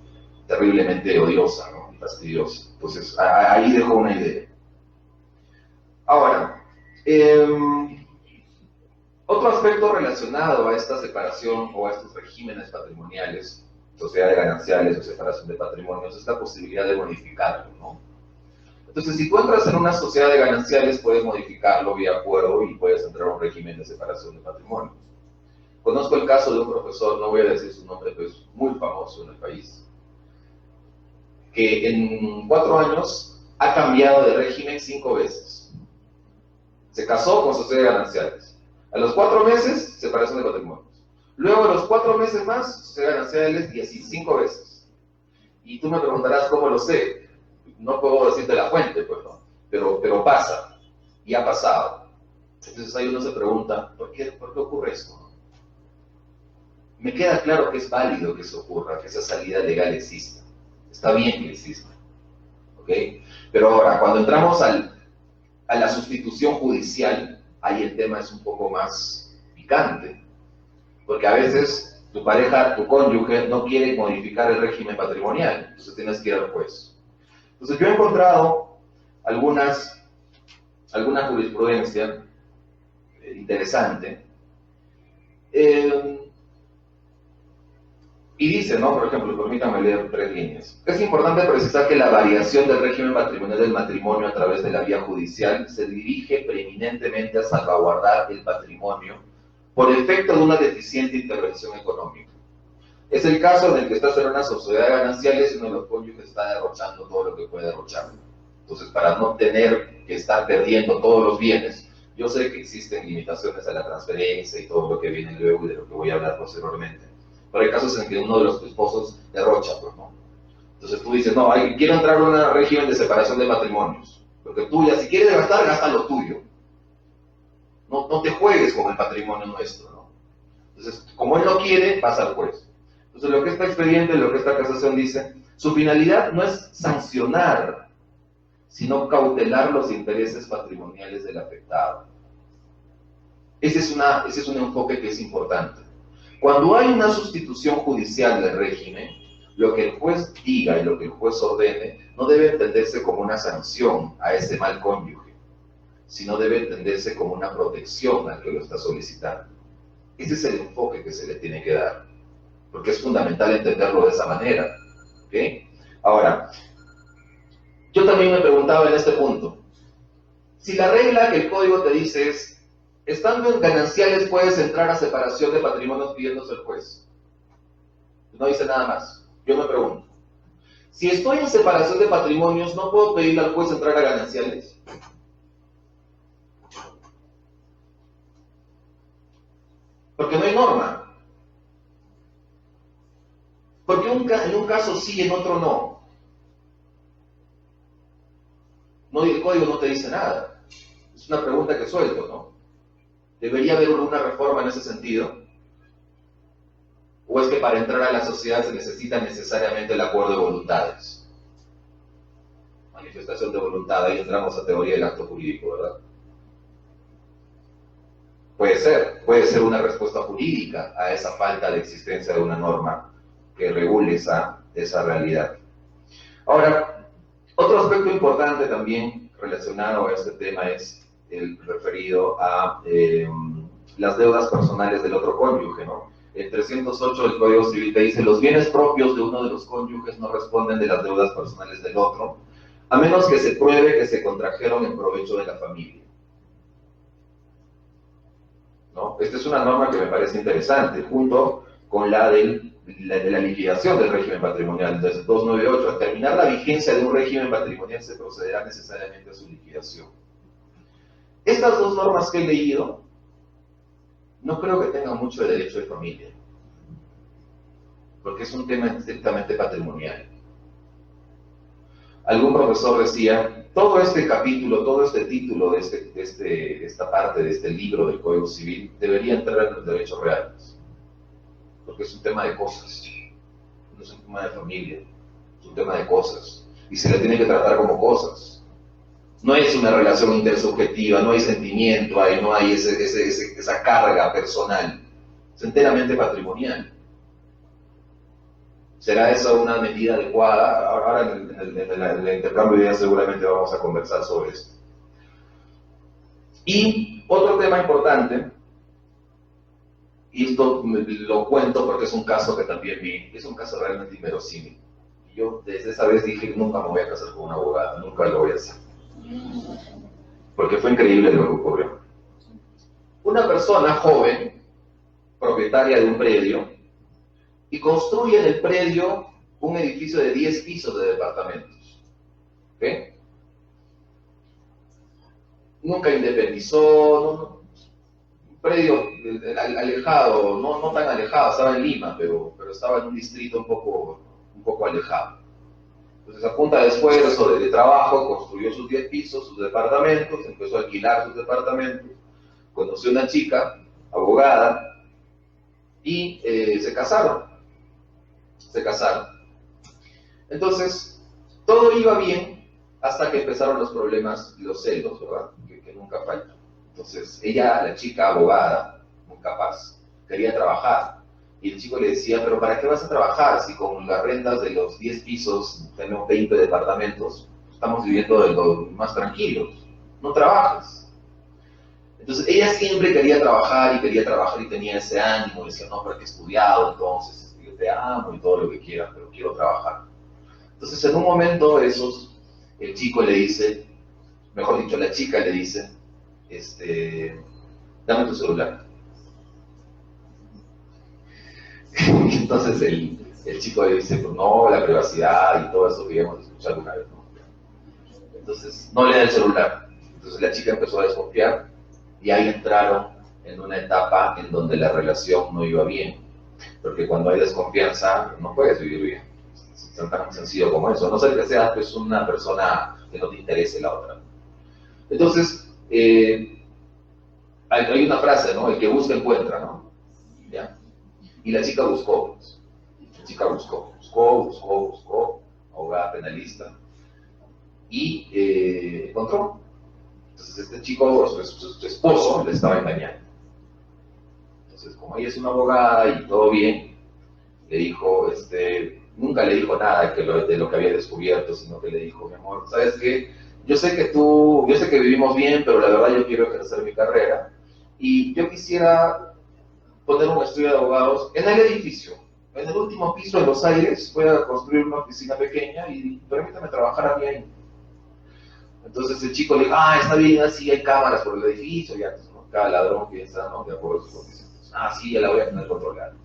C: terriblemente odiosa, ¿no? Y fastidiosa. Entonces, ahí dejo una idea. Ahora, otro aspecto relacionado a esta separación o a estos regímenes patrimoniales, sociedad de gananciales o separación de patrimonios, es la posibilidad de modificarlo, ¿no? Entonces, si tú entras en una sociedad de gananciales, puedes modificarlo vía acuerdo y puedes entrar a un régimen de separación de patrimonios. Conozco el caso de un profesor, no voy a decir su nombre, pero es muy famoso en el país, que en 4 años ha cambiado de régimen 5 veces. Se casó con sociedad de gananciales. A los 4 meses, separación de patrimonios. Luego, a los 4 meses más, sociedad de gananciales, y así 5 veces. Y tú me preguntarás cómo lo sé. No puedo decirte la fuente, pues no. Pero pasa. Y ha pasado. Entonces ahí uno se pregunta, ¿por qué ocurre esto? Me queda claro que es válido que eso ocurra, que esa salida legal exista. Está bien que exista. ¿Ok? Pero ahora, cuando entramos a la sustitución judicial, ahí el tema es un poco más picante. Porque a veces tu pareja, tu cónyuge, no quiere modificar el régimen patrimonial. Entonces tienes que ir al juez. Entonces yo he encontrado alguna jurisprudencia interesante. Y dice, ¿no? Por ejemplo, permítame leer 3 líneas. Es importante precisar que la variación del régimen patrimonial del matrimonio a través de la vía judicial se dirige preeminentemente a salvaguardar el patrimonio por efecto de una deficiente intervención económica. Es el caso en el que estás en una sociedad de gananciales y uno de los cónyuges está derrochando todo lo que puede derrochar. Entonces, para no tener que estar perdiendo todos los bienes, yo sé que existen limitaciones a la transferencia y todo lo que viene luego y de lo que voy a hablar posteriormente. Pero hay casos en que uno de los esposos derrocha, pues, ¿no? Entonces tú dices, no, quiero entrar en un régimen de separación de matrimonios. Porque tú ya, si quieres gastar, gasta lo tuyo. No te juegues con el patrimonio nuestro, ¿no? Entonces, como él no quiere, pasa al juez. Entonces, lo que esta expediente, lo que esta casación dice, su finalidad no es sancionar, sino cautelar los intereses patrimoniales del afectado. Ese es un enfoque que es importante. Cuando hay una sustitución judicial del régimen, lo que el juez diga y lo que el juez ordene no debe entenderse como una sanción a ese mal cónyuge, sino debe entenderse como una protección al que lo está solicitando. Ese es el enfoque que se le tiene que dar, porque es fundamental entenderlo de esa manera. ¿Okay? Ahora, yo también me preguntaba en este punto, si la regla que el código te dice es, estando en gananciales puedes entrar a separación de patrimonios pidiéndose el juez. No dice nada más. Yo me pregunto, si estoy en separación de patrimonios, ¿no puedo pedirle al juez entrar a gananciales? Porque no hay norma. Porque en un caso sí, en otro no. No, el código no te dice nada. Es una pregunta que suelto, ¿no? ¿Debería haber una reforma en ese sentido? ¿O es que para entrar a la sociedad se necesita necesariamente el acuerdo de voluntades? Manifestación de voluntad, ahí entramos a teoría del acto jurídico, ¿verdad? Puede ser una respuesta jurídica a esa falta de existencia de una norma que regule esa realidad. Ahora, otro aspecto importante también relacionado a este tema es el referido a las deudas personales del otro cónyuge, ¿no? El 308 del Código Civil te dice, los bienes propios de uno de los cónyuges no responden de las deudas personales del otro, a menos que se pruebe que se contrajeron en provecho de la familia. ¿No? Esta es una norma que me parece interesante, junto con la de la liquidación del régimen patrimonial. Entonces, 298, al terminar la vigencia de un régimen patrimonial se procederá necesariamente a su liquidación. Estas dos normas que he leído, no creo que tengan mucho de derecho de familia, porque es un tema estrictamente patrimonial. Algún profesor decía, todo este capítulo, todo este título de esta parte de este libro del Código Civil debería entrar en los derechos reales, porque es un tema de cosas, no es un tema de familia, es un tema de cosas, y se le tiene que tratar como cosas. No es una relación intersubjetiva, no hay sentimiento, no hay esa carga personal, es enteramente patrimonial. ¿Será eso una medida adecuada? Ahora en el intercambio de ideas seguramente vamos a conversar sobre esto. Y otro tema importante, y esto lo cuento porque es un caso que también vi, es un caso realmente inverosímil. Y yo desde esa vez dije, nunca me voy a casar con una abogada, nunca lo voy a hacer. Porque fue increíble lo que ocurrió. Una persona joven, propietaria de un predio, y construye en el predio un edificio de 10 pisos de departamentos. ¿Okay? Nunca independizó, un predio alejado, no tan alejado, estaba en Lima, pero estaba en un distrito un poco alejado. Entonces, a punta de esfuerzo, de trabajo, construyó sus 10 pisos, sus departamentos, empezó a alquilar sus departamentos, conoció una chica, abogada, y se casaron. Entonces, todo iba bien hasta que empezaron los problemas y los celos, ¿verdad? Que nunca faltan. Entonces, la chica abogada, muy capaz, quería trabajar. Y el chico le decía, pero ¿para qué vas a trabajar si con las rentas de los 10 pisos tenemos 20 departamentos? Estamos viviendo de los más tranquilos. No trabajas. Entonces, ella siempre quería trabajar y tenía ese ánimo. Decía, no, pero que he estudiado, entonces yo te amo y todo lo que quieras, pero quiero trabajar. Entonces, en un momento el chico le dice, mejor dicho, la chica le dice, dame tu celular. Y entonces el chico le dice, pues no, la privacidad y todo eso que ya hemos escuchado una vez, ¿no? Entonces no le da el celular. Entonces la chica empezó a desconfiar y ahí entraron en una etapa en donde la relación no iba bien. Porque cuando hay desconfianza no puedes vivir bien. Es tan sencillo como eso. A no ser que seas pues, una persona que no te interese la otra. Entonces, hay una frase, ¿no? El que busca encuentra, ¿no? ¿Ya? Y la chica buscó. Pues. La chica buscó, abogada penalista. Y encontró. Entonces este chico, su esposo, le estaba engañando. Entonces, como ella es una abogada y todo bien, le dijo, nunca le dijo nada de lo que había descubierto, sino que le dijo, mi amor, ¿sabes qué? Yo sé que vivimos bien, pero la verdad yo quiero ejercer mi carrera y yo quisiera poner un estudio de abogados en el edificio, en el último piso de Los Aires, voy a construir una oficina pequeña y permítame trabajar a mí ahí. Entonces el chico le dijo, está bien, así hay cámaras por el edificio, ya, ¿no? Cada ladrón piensa, ¿no? De acuerdo a sus condiciones. Sí, ya la voy a tener controlada.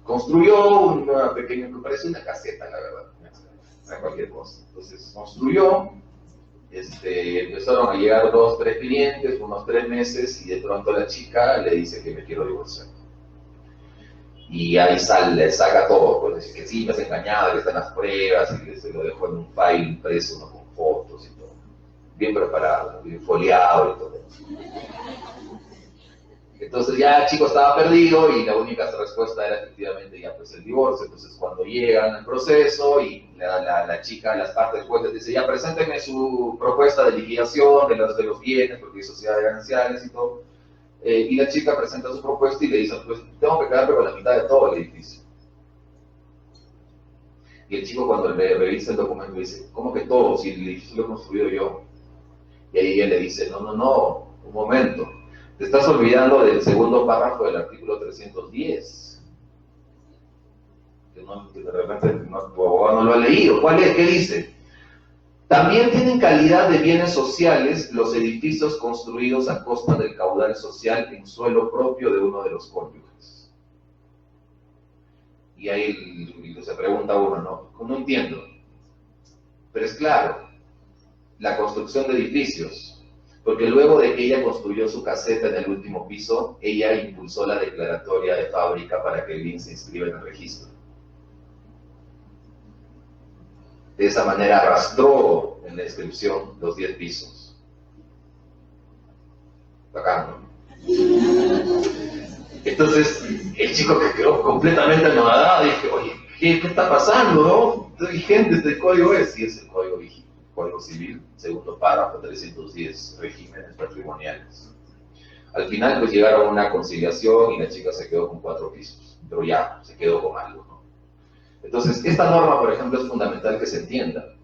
C: Construyó una pequeña, que parece una caseta, la verdad, cualquier cosa. Entonces construyó, empezaron a llegar 2, 3 clientes, unos 3 meses, y de pronto la chica le dice que me quiero divorciar. Y ahí le saca todo, pues dice que sí, me has engañado, que están las pruebas, y que se lo dejó en un file impreso, ¿no? Con fotos y todo. Bien preparado, bien foliado y todo. Entonces ya el chico estaba perdido y la única respuesta era efectivamente ya pues el divorcio. Entonces cuando llegan al proceso y la chica, las partes jueces dice, ya preséntenme su propuesta de liquidación de los bienes, porque hay sociedades gananciales y todo. Y la chica presenta su propuesta y le dice, pues tengo que quedarme con la mitad de todo el edificio. Y el chico cuando le revisa el documento dice, ¿cómo que todo? Si el edificio lo he construido yo. Y ahí ella le dice, no, un momento. Te estás olvidando del segundo párrafo del artículo 310. Que de repente tu abogado no lo ha leído. ¿Cuál es? ¿Qué dice? También tienen calidad de bienes sociales los edificios construidos a costa del caudal social en suelo propio de uno de los cónyuges. Y ahí se pregunta uno, ¿no? No entiendo. Pero es claro, la construcción de edificios. Porque luego de que ella construyó su caseta en el último piso, ella impulsó la declaratoria de fábrica para que el bien se inscriba en el registro. De esa manera arrastró en la inscripción los 10 pisos. Bacán, ¿no? Entonces, el chico que quedó completamente anodado, dije, oye, ¿qué está pasando, no? Estoy vigente este código sí es el Código Civil, segundo párrafo, 310, regímenes patrimoniales. Al final, pues llegaron a una conciliación y la chica se quedó con 4 pisos, pero ya, se quedó con algo, ¿no? Entonces, esta norma, por ejemplo, es fundamental que se entienda,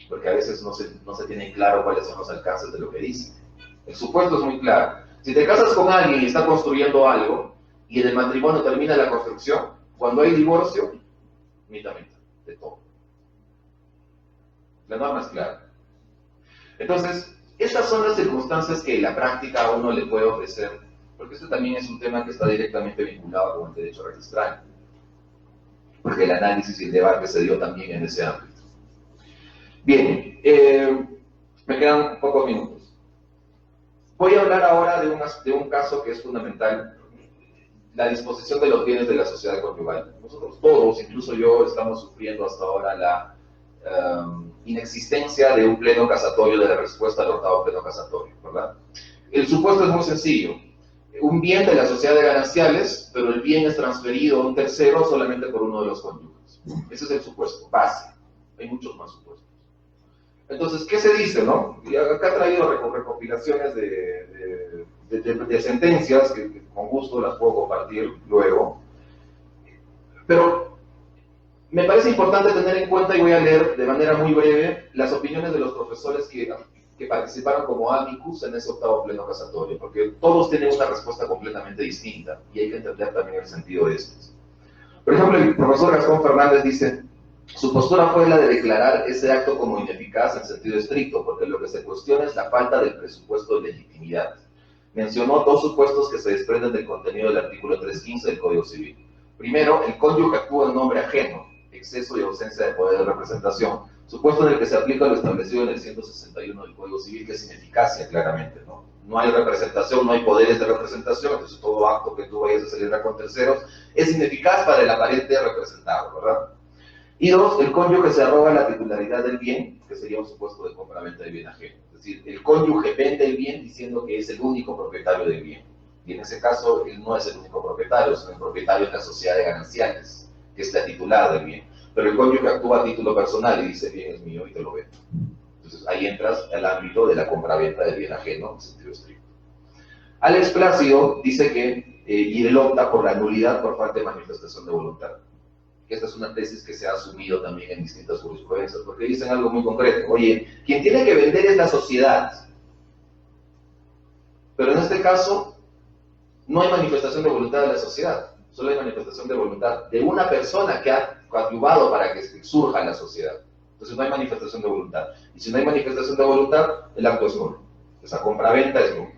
C: porque a veces no se tiene claro cuáles son los alcances de lo que dice. El supuesto es muy claro. Si te casas con alguien y está construyendo algo, y en el matrimonio termina la construcción, cuando hay divorcio, mitad, de todo. La norma es clara. Entonces, estas son las circunstancias que la práctica a uno le puede ofrecer, porque esto también es un tema que está directamente vinculado con el derecho registral, porque el análisis y el debate se dio también en ese ámbito. Bien, me quedan pocos minutos. Voy a hablar ahora de un caso que es fundamental, la disposición de los bienes de la sociedad conyugal. Nosotros todos, incluso yo, estamos sufriendo hasta ahora la inexistencia de un pleno casatorio, de la respuesta al octavo pleno casatorio, ¿verdad? El supuesto es muy sencillo. Un bien de la sociedad de gananciales, pero el bien es transferido a un tercero solamente por uno de los cónyuges. Ese es el supuesto, base. Hay muchos más supuestos. Entonces, ¿qué se dice, no? Y acá he traído recopilaciones de sentencias que con gusto las puedo compartir luego. Pero me parece importante tener en cuenta, y voy a leer de manera muy breve, las opiniones de los profesores que participaron como amicus en ese octavo pleno casatorio, porque todos tienen una respuesta completamente distinta, y hay que entender también el sentido de estos. Por ejemplo, el profesor Gastón Fernández dice, su postura fue la de declarar ese acto como ineficaz en sentido estricto, porque lo que se cuestiona es la falta del presupuesto de legitimidad. Mencionó 2 supuestos que se desprenden del contenido del artículo 315 del Código Civil. Primero, el cónyuge actúa en nombre ajeno, exceso y ausencia de poder de representación, supuesto en el que se aplica lo establecido en el 161 del Código Civil, que es ineficacia, claramente, ¿no? No hay representación, no hay poderes de representación, entonces todo acto que tú vayas a celebrar con terceros es ineficaz para el aparente representado, ¿verdad? Y dos, el cónyuge se arroga la titularidad del bien, que sería un supuesto de compra-venta de bien ajeno. Es decir, el cónyuge vende el bien diciendo que es el único propietario del bien. Y en ese caso, él no es el único propietario, sino el propietario de la sociedad de gananciales, que es la titular del bien. Pero el cónyuge actúa a título personal y dice, el bien es mío y te lo vendo. Entonces ahí entras al ámbito de la compra-venta del bien ajeno en sentido estricto. Alex Plácido dice que, y él opta por la nulidad por falta de manifestación de voluntad. Esta es una tesis que se ha asumido también en distintas jurisprudencias, porque dicen algo muy concreto. Oye, quien tiene que vender es la sociedad. Pero en este caso, no hay manifestación de voluntad de la sociedad, solo hay manifestación de voluntad de una persona que ha coadyuvado para que surja la sociedad. Entonces no hay manifestación de voluntad. Y si no hay manifestación de voluntad, el acto es nulo. Esa compraventa es nula.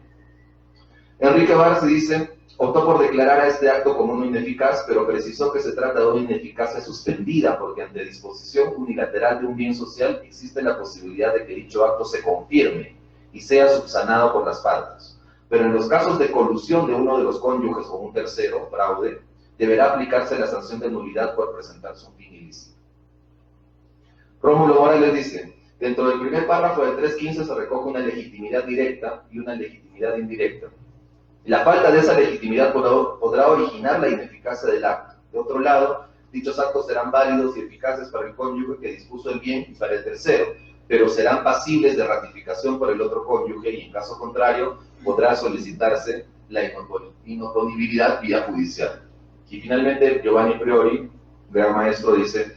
C: Enrique Barsi dice, optó por declarar a este acto como no ineficaz, pero precisó que se trata de una ineficacia suspendida, porque ante disposición unilateral de un bien social existe la posibilidad de que dicho acto se confirme y sea subsanado por las partes. Pero en los casos de colusión de uno de los cónyuges con un tercero, fraude, deberá aplicarse la sanción de nulidad por presentarse un fin ilícito. Rómulo Morales dice, dentro del primer párrafo del 315 se recoge una legitimidad directa y una legitimidad indirecta. La falta de esa legitimidad podrá originar la ineficacia del acto. De otro lado, dichos actos serán válidos y eficaces para el cónyuge que dispuso el bien y para el tercero, pero serán pasibles de ratificación por el otro cónyuge y en caso contrario podrá solicitarse la inoponibilidad vía judicial. Y finalmente Giovanni Priori, gran maestro, dice,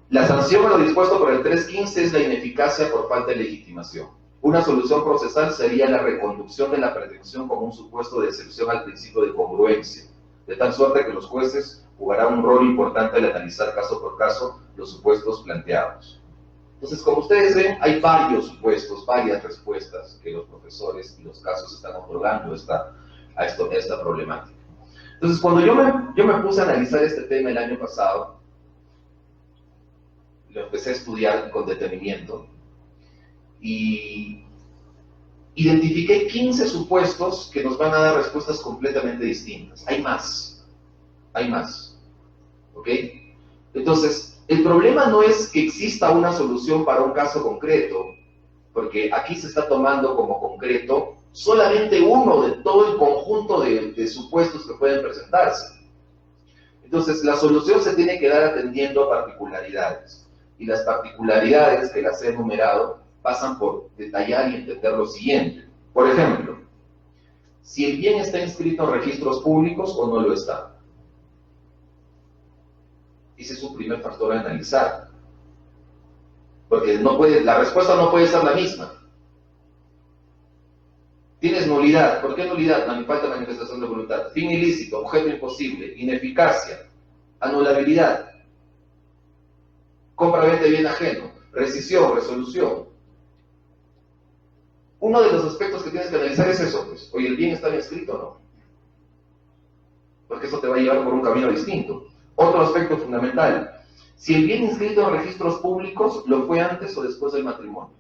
C: la sanción a lo dispuesto por el 315 es la ineficacia por falta de legitimación. Una solución procesal sería la reconducción de la pretensión como un supuesto de excepción al principio de congruencia, de tal suerte que los jueces jugarán un rol importante al analizar caso por caso los supuestos planteados. Entonces, como ustedes ven, hay varios supuestos, varias respuestas que los profesores y los casos están otorgando a esta problemática. Entonces, cuando yo me puse a analizar este tema el año pasado, lo empecé a estudiar con detenimiento, y identifiqué 15 supuestos que nos van a dar respuestas completamente distintas. Hay más, ¿ok? Entonces, el problema no es que exista una solución para un caso concreto, porque aquí se está tomando como concreto solamente uno de todo el conjunto de supuestos que pueden presentarse. Entonces, la solución se tiene que dar atendiendo a particularidades, y las particularidades que las he enumerado pasan por detallar y entender lo siguiente. Por ejemplo, si el bien está inscrito en registros públicos o no lo está. Ese es un primer factor a analizar. Porque la respuesta no puede ser la misma. Tienes nulidad. ¿Por qué nulidad? Falta de manifestación de voluntad. Fin ilícito, objeto imposible, ineficacia, anulabilidad, compra-venta de bien ajeno, rescisión, resolución. Uno de los aspectos que tienes que analizar es eso, pues. Oye, ¿el bien está bien escrito o no? Porque eso te va a llevar por un camino distinto. Otro aspecto fundamental. Si el bien inscrito en registros públicos lo fue antes o después del matrimonio.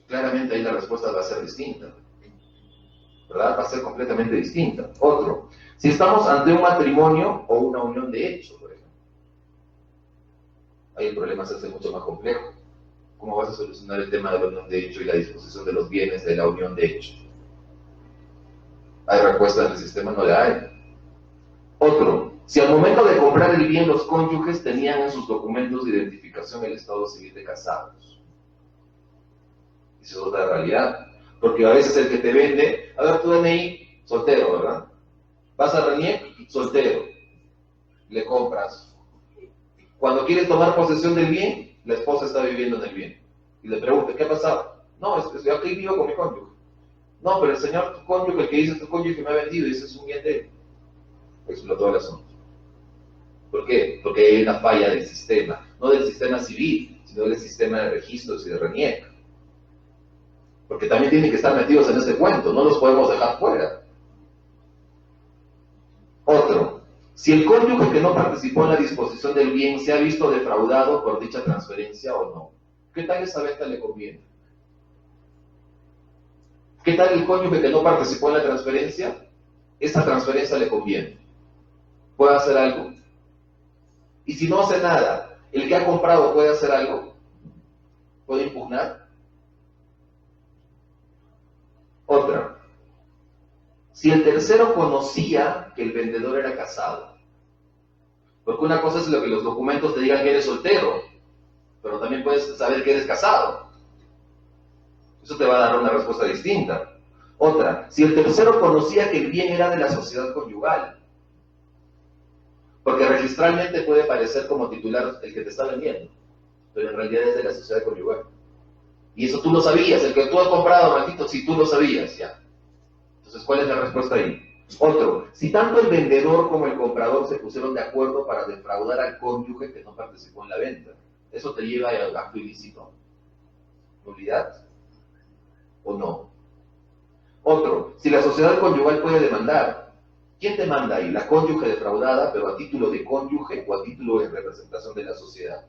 C: Claramente ahí la respuesta va a ser distinta. ¿Verdad? Va a ser completamente distinta. Otro. Si estamos ante un matrimonio o una unión de hecho, por ejemplo. Ahí el problema se hace mucho más complejo. ¿Cómo vas a solucionar el tema de la unión de hecho y la disposición de los bienes de la unión de hecho? ¿Hay respuesta en el sistema? No la hay. Otro, si al momento de comprar el bien los cónyuges tenían en sus documentos de identificación el estado civil de casados. Esa es otra realidad. Porque a veces el que te vende, a ver, tu DNI, soltero, ¿verdad? Vas a RENIEC, soltero. Le compras. Cuando quieres tomar posesión del bien, la esposa está viviendo en el bien. Y le pregunta, ¿qué ha pasado? No, es que yo aquí vivo con mi cónyuge. No, pero el señor, tu cónyuge, el que dice tu cónyuge me ha vendido, dice es un bien de él. Explotó el asunto. ¿Por qué? Porque hay una falla del sistema. No del sistema civil, sino del sistema de registros y de RENIEC. Porque también tienen que estar metidos en ese cuento, no los podemos dejar fuera. Otro, si el cónyuge que no participó en la disposición del bien se ha visto defraudado por dicha transferencia o no. ¿Qué tal esa venta le conviene? ¿Qué tal el cónyuge que no participó en la transferencia? Esa transferencia le conviene. ¿Puede hacer algo? Y si no hace nada, ¿el que ha comprado puede hacer algo? ¿Puede impugnar? Otra. Si el tercero conocía que el vendedor era casado. Porque una cosa es lo que los documentos te digan que eres soltero, pero también puedes saber que eres casado. Eso te va a dar una respuesta distinta. Otra, si el tercero conocía que el bien era de la sociedad conyugal. Porque registralmente puede parecer como titular el que te está vendiendo, pero en realidad es de la sociedad conyugal. Y eso tú lo sabías, el que tú has comprado, maldito, si tú lo sabías, ya. Entonces, ¿cuál es la respuesta ahí? Otro, si tanto el vendedor como el comprador se pusieron de acuerdo para defraudar al cónyuge que no participó en la venta, ¿eso te lleva al acto ilícito? ¿Nulidad? ¿O no? Otro, si la sociedad conyugal puede demandar, ¿quién demanda ahí? La cónyuge defraudada, pero a título de cónyuge o a título de representación de la sociedad.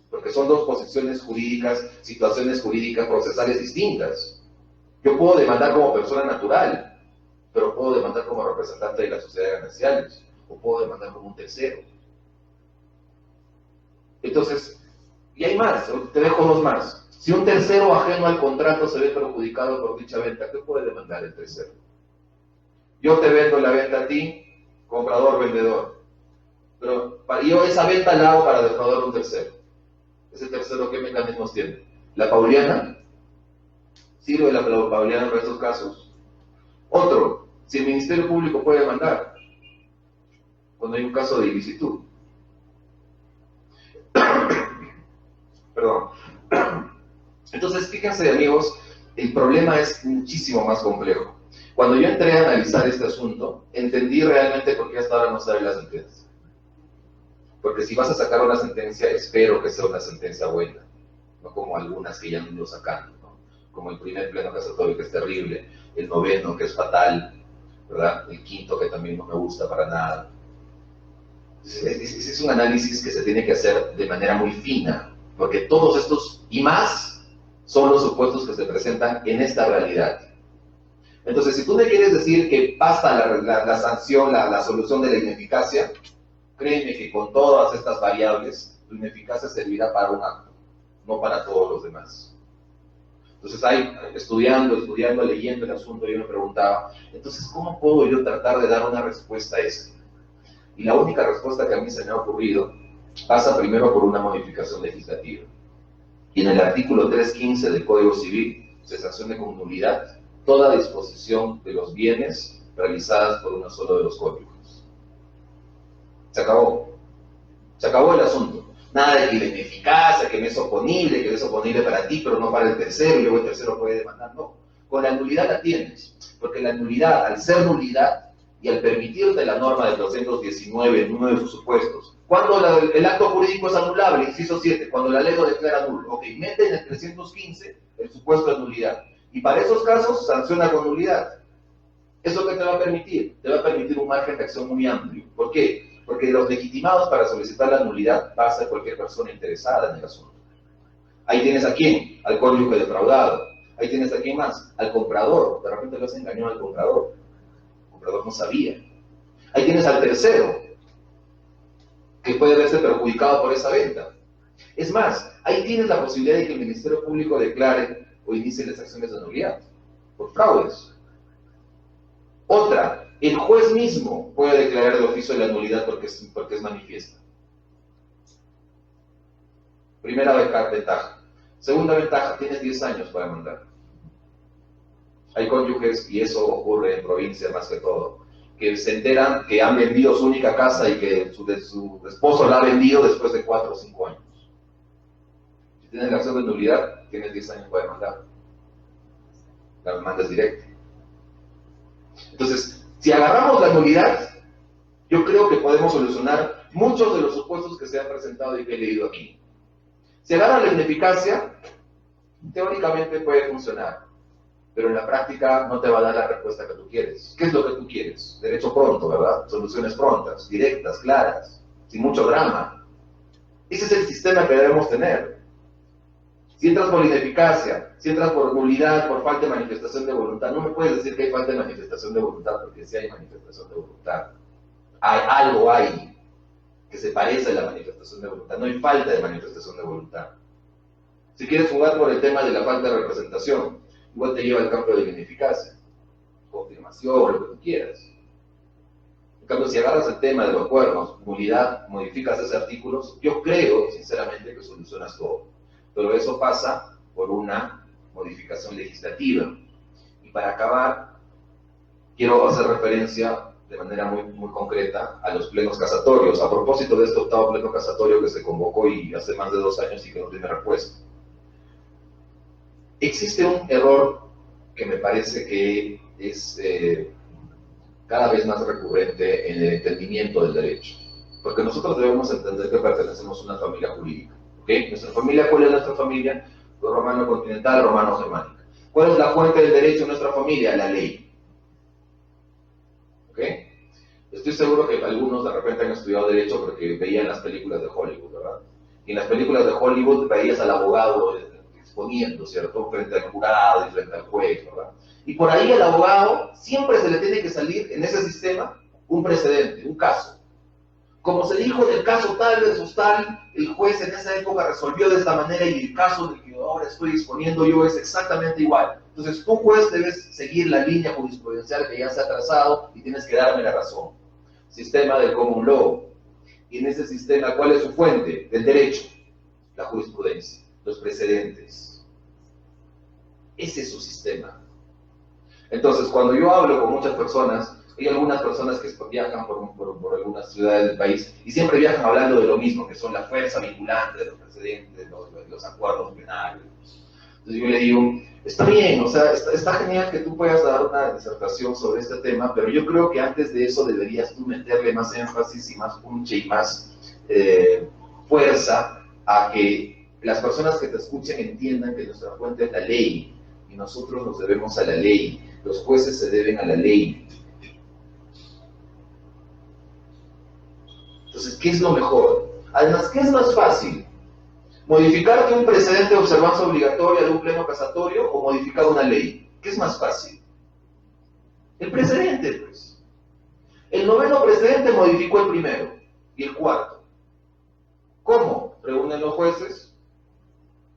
C: Porque son dos posiciones jurídicas, situaciones jurídicas procesales distintas. Yo puedo demandar como persona natural, pero puedo demandar como representante de la sociedad de gananciales, o puedo demandar como un tercero. Entonces, y hay más, te dejo dos más. Si un tercero ajeno al contrato se ve perjudicado por dicha venta, ¿qué puede demandar el tercero? Yo te vendo la venta a ti, comprador, vendedor, pero yo esa venta la hago para defraudar a un tercero. ¿Ese tercero qué mecanismos tiene? ¿La pauliana? ¿Sirve la pauliana para estos casos? Otro, si el Ministerio Público puede demandar cuando hay un caso de ilicitud. Perdón. Entonces, fíjense, amigos, el problema es muchísimo más complejo. Cuando yo entré a analizar este asunto, entendí realmente por qué hasta ahora no sale la sentencia. Porque si vas a sacar una sentencia, espero que sea una sentencia buena, no como algunas que ya no lo sacan, ¿no? Como el primer pleno casatorio, que es terrible, el noveno, que es fatal, ¿verdad? El quinto, que también no me gusta para nada. Es un análisis que se tiene que hacer de manera muy fina, porque todos estos y más son los supuestos que se presentan en esta realidad. Entonces, si tú me quieres decir que basta la sanción, la solución de la ineficacia, créeme que con todas estas variables, tu ineficacia servirá para un acto, no para todos los demás. Entonces, estudiando, leyendo el asunto, yo me preguntaba, entonces, ¿cómo puedo yo tratar de dar una respuesta a esto? Y la única respuesta que a mí se me ha ocurrido pasa primero por una modificación legislativa. Y en el artículo 315 del Código Civil se sanciona con nulidad toda disposición de los bienes realizadas por uno solo de los cónyuges. Se acabó. Se acabó el asunto. Nada de que la ineficacia, que me es oponible, que es oponible para ti, pero no para el tercero, y luego el tercero puede demandar. No. Con la nulidad la tienes. Porque la nulidad, al ser nulidad, y al permitirte la norma del 219 en uno de sus supuestos, cuando el acto jurídico es anulable, inciso 7, cuando la ley lo declara nulo, ok, mete en el 315 el supuesto de nulidad. Y para esos casos, sanciona con nulidad. ¿Eso qué te va a permitir? Te va a permitir un margen de acción muy amplio. ¿Por qué? Porque los legitimados para solicitar la nulidad va a ser cualquier persona interesada en el asunto. Ahí tienes a quién, al cónyuge defraudado. Ahí tienes a quién más, al comprador. De repente lo has engañado al comprador. El comprador no sabía. Ahí tienes al tercero, que puede verse perjudicado por esa venta. Es más, ahí tienes la posibilidad de que el Ministerio Público declare o inicie las acciones de nulidad por fraudes. Otra, el juez mismo puede declarar de oficio la nulidad porque es manifiesta. Primera ventaja. Segunda ventaja, tienes 10 años para demandar. Hay cónyuges, y eso ocurre en provincia más que todo, que se enteran que han vendido su única casa y que su esposo la ha vendido después de 4 o 5 años. Si tienes la acción de nulidad, tienes 10 años para demandar. La demanda es directa. Entonces, si agarramos la nulidad, yo creo que podemos solucionar muchos de los supuestos que se han presentado y que he leído aquí. Si agarra la ineficacia, teóricamente puede funcionar. pero en la práctica no te va a dar la respuesta que tú quieres. ¿Qué es lo que tú quieres? Derecho pronto, ¿verdad? Soluciones prontas, directas, claras, sin mucho drama. Ese es el sistema que debemos tener. Si entras por ineficacia, si entras por nulidad, por falta de manifestación de voluntad, no me puedes decir que hay falta de manifestación de voluntad, porque sí hay manifestación de voluntad. Algo hay que se parece a la manifestación de voluntad, no hay falta de manifestación de voluntad. Si quieres jugar por el tema de la falta de representación, igual te lleva al campo de la ineficacia, confirmación, lo que tú quieras. En cambio, si agarras el tema de los acuerdos, nulidad, modificas ese artículo, yo creo, sinceramente, que solucionas todo. Pero eso pasa por una modificación legislativa. Y para acabar, quiero hacer referencia de manera muy concreta a los plenos casatorios. A propósito de este octavo pleno casatorio que se convocó y hace más de 2 años y que no tiene respuesta. Existe un error que me parece que es cada vez más recurrente en el entendimiento del derecho. Porque nosotros debemos entender que pertenecemos a una familia jurídica. ¿Okay? Nuestra familia, ¿cuál es nuestra familia? Romano-continental, romano-germánica. ¿Cuál es la fuente del derecho en nuestra familia? La ley. ¿Ok? Estoy seguro que algunos de repente han estudiado derecho porque veían las películas de Hollywood, ¿verdad? Y en las películas de Hollywood veías al abogado exponiendo, ¿cierto? Frente al jurado y frente al juez, ¿verdad? Y por ahí al abogado siempre se le tiene que salir en ese sistema un precedente, un caso. Como se dijo en el caso tal versus tal, el juez en esa época resolvió de esta manera y el caso del que ahora estoy disponiendo yo es exactamente igual. Entonces tú, juez, debes seguir la línea jurisprudencial que ya se ha trazado y tienes que darme la razón. Sistema del common law. Y en ese sistema, ¿cuál es su fuente? Del derecho. La jurisprudencia, los precedentes. Ese es su sistema. Entonces, cuando yo hablo con muchas personas, hay algunas personas que viajan por algunas ciudades del país y siempre viajan hablando de lo mismo, que son la fuerza vinculante de los precedentes, los acuerdos penales. Entonces yo le digo, está bien, o sea, está genial que tú puedas dar una disertación sobre este tema, pero yo creo que antes de eso deberías tú meterle más énfasis y más punche y más fuerza a que las personas que te escuchen entiendan que nuestra fuente es la ley y nosotros nos debemos a la ley, los jueces se deben a la ley. Entonces, ¿qué es lo mejor? Además, ¿qué es más fácil? ¿Modificar un precedente de observancia obligatoria de un pleno casatorio o modificar una ley? ¿Qué es más fácil? El precedente, pues. El 9º precedente modificó el primero y el 4º. ¿Cómo? Reúnen los jueces,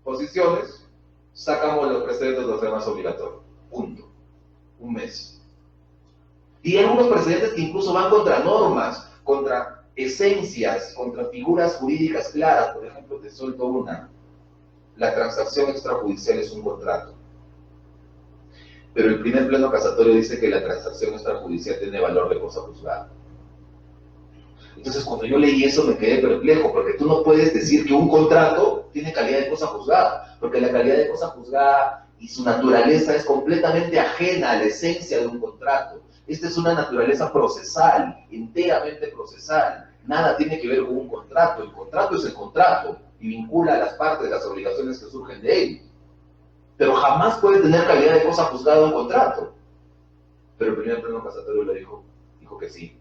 C: posiciones, sacamos los precedentes de observancia obligatoria. Punto. 1 mes. Y hay algunos precedentes que incluso van contra normas, contra esencias, contra figuras jurídicas claras. Por ejemplo, te suelto una. La transacción extrajudicial es un contrato. Pero el primer pleno casatorio dice que la transacción extrajudicial tiene valor de cosa juzgada. Entonces, cuando yo leí eso me quedé perplejo, porque tú no puedes decir que un contrato tiene calidad de cosa juzgada, porque la calidad de cosa juzgada y su naturaleza es completamente ajena a la esencia de un contrato. Esta es una naturaleza procesal, enteramente procesal. Nada tiene que ver con un contrato. El contrato es el contrato y vincula a las partes las obligaciones que surgen de él. Pero jamás puede tener calidad de cosa juzgada un contrato. Pero el primer pleno casatorio le dijo que sí.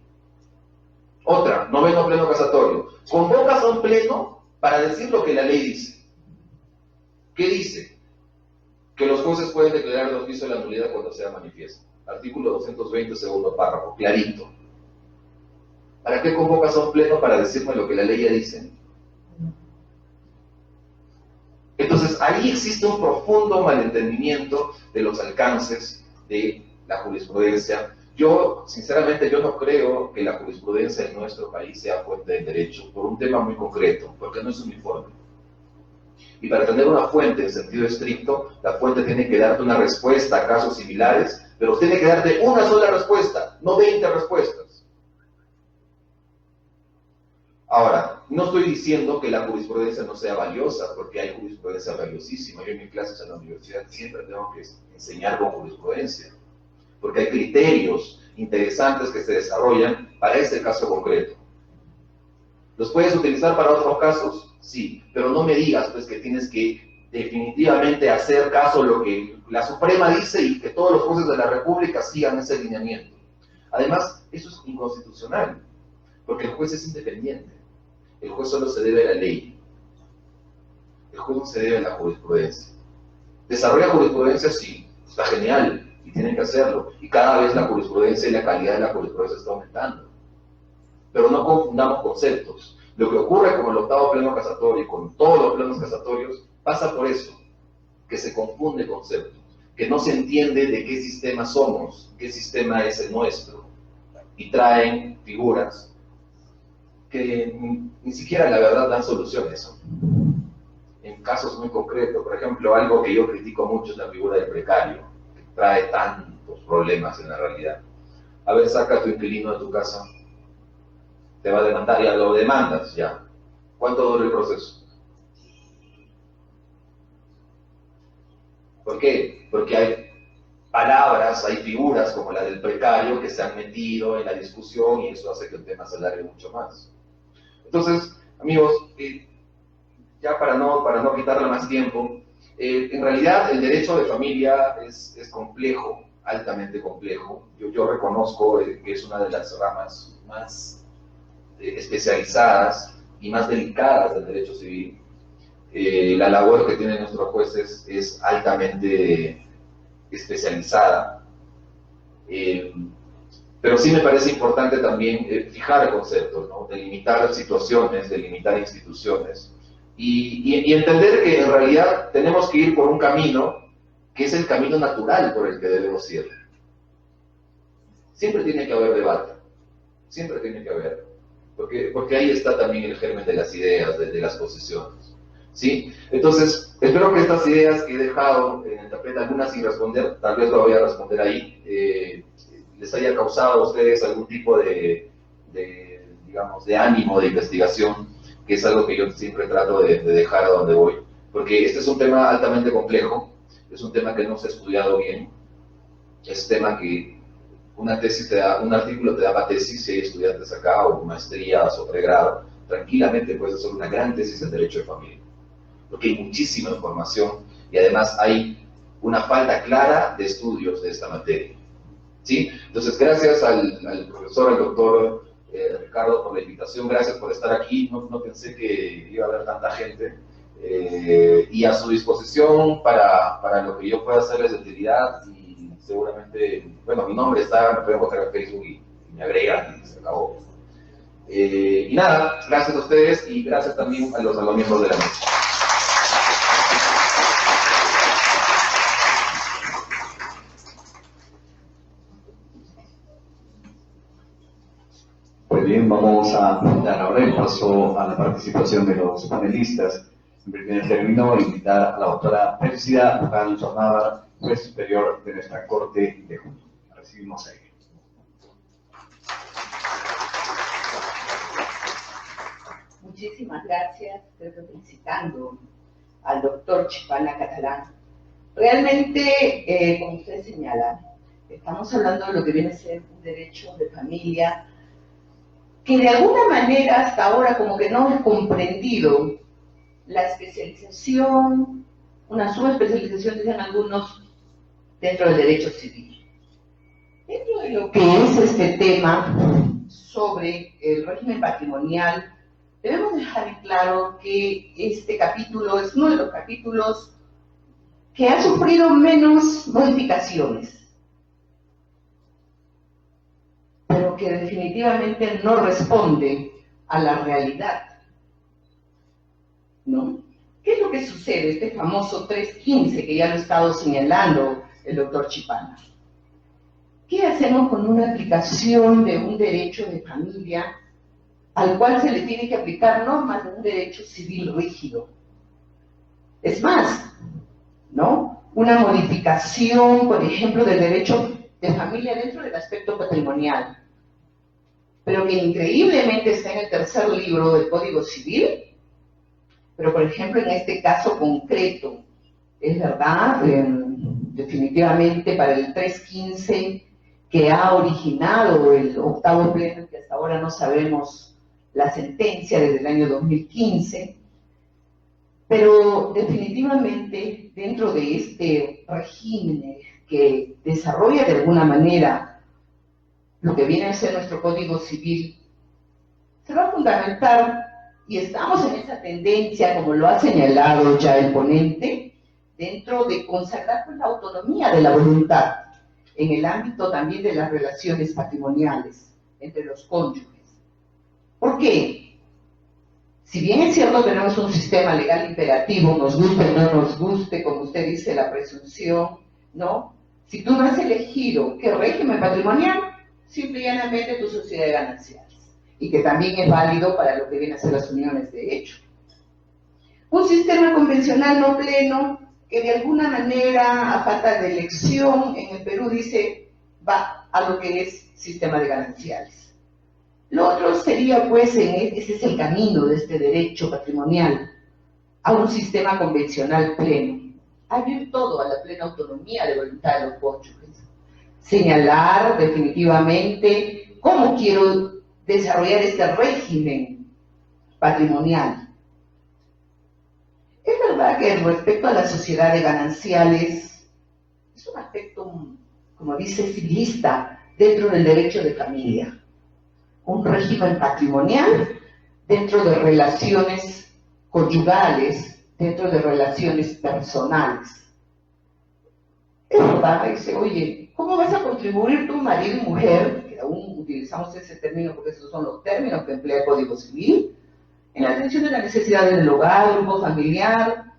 C: Otra, 9º pleno casatorio. Convocas a un pleno para decir lo que la ley dice. ¿Qué dice? Que los jueces pueden declarar de oficio la nulidad cuando sea manifiesto. Artículo 220, segundo párrafo, clarito. ¿Para qué convocas a un pleno para decirme lo que la ley ya dice? Entonces, ahí existe un profundo malentendimiento de los alcances de la jurisprudencia. Yo, sinceramente, yo no creo que la jurisprudencia en nuestro país sea fuente de derecho, por un tema muy concreto, porque no es uniforme. Y para tener una fuente en sentido estricto, la fuente tiene que darte una respuesta a casos similares, pero tiene que darte una sola respuesta, no 20 respuestas. Ahora, no estoy diciendo que la jurisprudencia no sea valiosa, porque hay jurisprudencia valiosísima. Yo en mis clases en la universidad siempre tengo que enseñar con jurisprudencia, porque hay criterios interesantes que se desarrollan para ese caso concreto. ¿Los puedes utilizar para otros casos? Sí, pero no me digas pues que tienes que definitivamente hacer caso a lo que la Suprema dice y que todos los jueces de la República sigan ese lineamiento. Además, eso es inconstitucional, porque el juez es independiente. El juez solo se debe a la ley. El juez no se debe a la jurisprudencia. ¿Desarrolla jurisprudencia? Sí, está genial, y tienen que hacerlo. Y cada vez la jurisprudencia y la calidad de la jurisprudencia está aumentando. Pero no confundamos conceptos. Lo que ocurre con el octavo pleno casatorio y con todos los plenos casatorios pasa por eso, que se confunde conceptos, que no se entiende de qué sistema somos, qué sistema es el nuestro, y traen figuras que ni siquiera la verdad dan solución a eso. En casos muy concretos, por ejemplo, algo que yo critico mucho es la figura del precario, que trae tantos problemas en la realidad. A ver, saca a tu inquilino de tu casa, te va a demandar, ya lo demandas, ya. ¿Cuánto dura el proceso? ¿Por qué? Porque hay palabras, hay figuras como la del precario que se han metido en la discusión y eso hace que el tema se alargue mucho más. Entonces, amigos, ya para no quitarle más tiempo, en realidad el derecho de familia es complejo, altamente complejo. Yo reconozco que es una de las ramas más especializadas y más delicadas del derecho civil. La labor que tienen nuestros jueces es altamente especializada, pero sí me parece importante también fijar conceptos, ¿no? Delimitar situaciones, delimitar instituciones y entender que en realidad tenemos que ir por un camino que es el camino natural por el que debemos ir. Siempre tiene que haber debate, siempre tiene que haber, porque ahí está también el germen de las ideas, de las posiciones. ¿Sí? Entonces, espero que estas ideas que he dejado en el tapete, algunas sin responder, tal vez lo voy a responder ahí, les haya causado a ustedes algún tipo digamos, de ánimo de investigación, que es algo que yo siempre trato de dejar a donde voy, porque este es un tema altamente complejo, es un tema que no se ha estudiado bien, es un tema que una tesis te da, un artículo te da para tesis, si hay estudiantes acá, o maestrías o pregrado, tranquilamente puedes hacer una gran tesis en Derecho de Familia, porque hay muchísima información y además hay una falta clara de estudios de esta materia. ¿Sí? Entonces, gracias al profesor, al doctor Ricardo por la invitación, gracias por estar aquí, no pensé que iba a haber tanta gente, y a su disposición para lo que yo pueda hacerles de utilidad, y seguramente, bueno, mi nombre está, me pueden buscar en Facebook y me agregan y se acabó. Y nada, gracias a ustedes y gracias también a los miembros de la mesa.
A: Pues bien, vamos a dar ahora el paso a la participación de los panelistas. En primer término, invitar a la doctora Felicidad Alonso Návar, juez superior de nuestra Corte de Junio. Recibimos a ella.
D: Muchísimas gracias, estoy felicitando al doctor Chipana Catalán. Realmente, como usted señala, estamos hablando de lo que viene a ser un derecho de familia que de alguna manera hasta ahora como que no hemos comprendido la especialización, una subespecialización, dicen algunos, dentro del derecho civil. Dentro de lo que es este tema sobre el régimen patrimonial, debemos dejar en claro que este capítulo es uno de los capítulos que ha sufrido menos modificaciones, pero que definitivamente no responde a la realidad, ¿no? ¿Qué es lo que sucede? Este famoso 315 que ya lo ha estado señalando el doctor Chipana. ¿Qué hacemos con una aplicación de un derecho de familia al cual se le tiene que aplicar normas de un derecho civil rígido? Es más, ¿no? Una modificación, por ejemplo, del derecho de familia dentro del aspecto patrimonial, pero que increíblemente está en el tercer libro del Código Civil, pero por ejemplo en este caso concreto, es verdad, definitivamente para el 315 que ha originado el octavo pleno, que hasta ahora no sabemos la sentencia desde el año 2015, Pero definitivamente dentro de este régimen que desarrolla de alguna manera lo que viene a ser nuestro Código Civil, se va a fundamentar, y estamos en esa tendencia, como lo ha señalado ya el ponente, dentro de consagrar pues, la autonomía de la voluntad en el ámbito también de las relaciones patrimoniales entre los cónyuges. ¿Por qué? Si bien es cierto que tenemos un sistema legal imperativo, nos guste o no nos guste, como usted dice, la presunción, ¿no? Si tú no has elegido qué régimen patrimonial, simple y llanamente tu sociedad de gananciales, y que también es válido para lo que vienen a ser las uniones de hecho. Un sistema convencional no pleno, que de alguna manera, a falta de elección, en el Perú dice, va a lo que es sistema de gananciales. Lo otro sería, pues, ese es el camino de este derecho patrimonial, a un sistema convencional pleno. Abrir todo a la plena autonomía de voluntad de los cónyuges. Señalar definitivamente cómo quiero desarrollar este régimen patrimonial. Es verdad que respecto a la sociedad de gananciales, es un aspecto, como dice, civilista dentro del derecho de familia. Un régimen patrimonial dentro de relaciones conyugales, dentro de relaciones personales. Es verdad, dice, oye, ¿cómo vas a contribuir tu marido y mujer, que aún utilizamos ese término porque esos son los términos que emplea el Código Civil, en la atención de las necesidades del hogar, grupo familiar,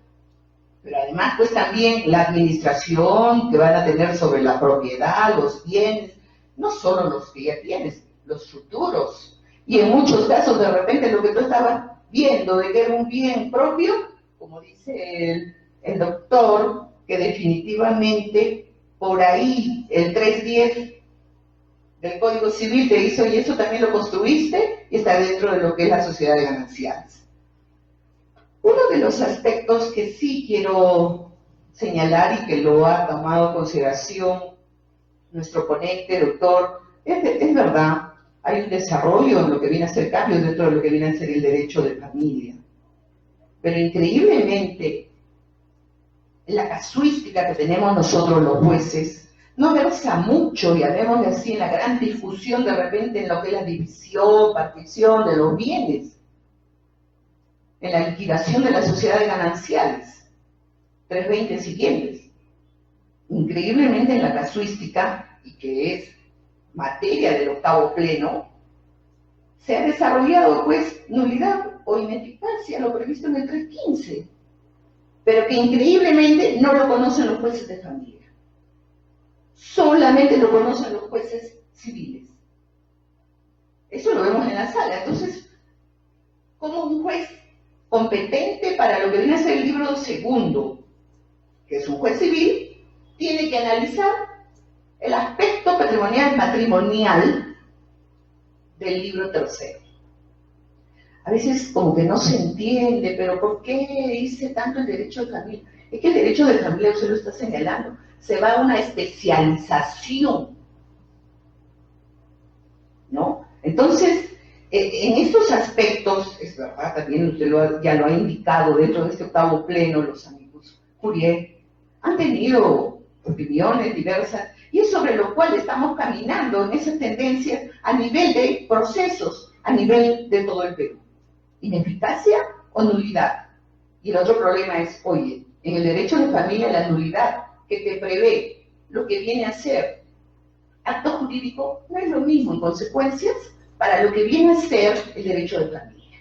D: pero además pues también la administración que van a tener sobre la propiedad, los bienes, no solo los que ya tienes, los futuros, y en muchos casos de repente lo que tú estabas viendo de que era un bien propio, como dice el doctor, que definitivamente por ahí el 310 del Código Civil te dice, oye, eso también lo construiste y está dentro de lo que es la sociedad de gananciales. Uno de los aspectos que sí quiero señalar y que lo ha tomado en consideración nuestro ponente, doctor, es verdad, hay un desarrollo en lo que viene a ser cambios dentro de lo que viene a ser el derecho de familia. Pero increíblemente, la casuística que tenemos nosotros los jueces no versa mucho, y hablemos así, en la gran discusión de repente en lo que es la división, partición de los bienes, en la liquidación de la sociedad de gananciales, 320 siguientes. Increíblemente en la casuística, y que es materia del octavo pleno, se ha desarrollado pues nulidad o ineficacia, lo previsto en el 315, pero que increíblemente no lo conocen los jueces de familia. Solamente lo conocen los jueces civiles. Eso lo vemos en la sala. Entonces, como un juez competente para lo que viene a ser el libro segundo, que es un juez civil, tiene que analizar el aspecto matrimonial del libro tercero. A veces como que no se entiende, pero ¿por qué dice tanto el derecho de familia? Es que el derecho de familia, usted lo está señalando, se va a una especialización, ¿no? Entonces, en estos aspectos, es verdad, también usted ya lo ha indicado, dentro de este octavo pleno, los amigos Fourier han tenido opiniones diversas, y es sobre lo cual estamos caminando en esas tendencias a nivel de procesos, a nivel de todo el Perú. Ineficacia o nulidad. Y el otro problema es, oye, en el derecho de familia la nulidad que te prevé lo que viene a ser acto jurídico no es lo mismo en consecuencias para lo que viene a ser el derecho de familia.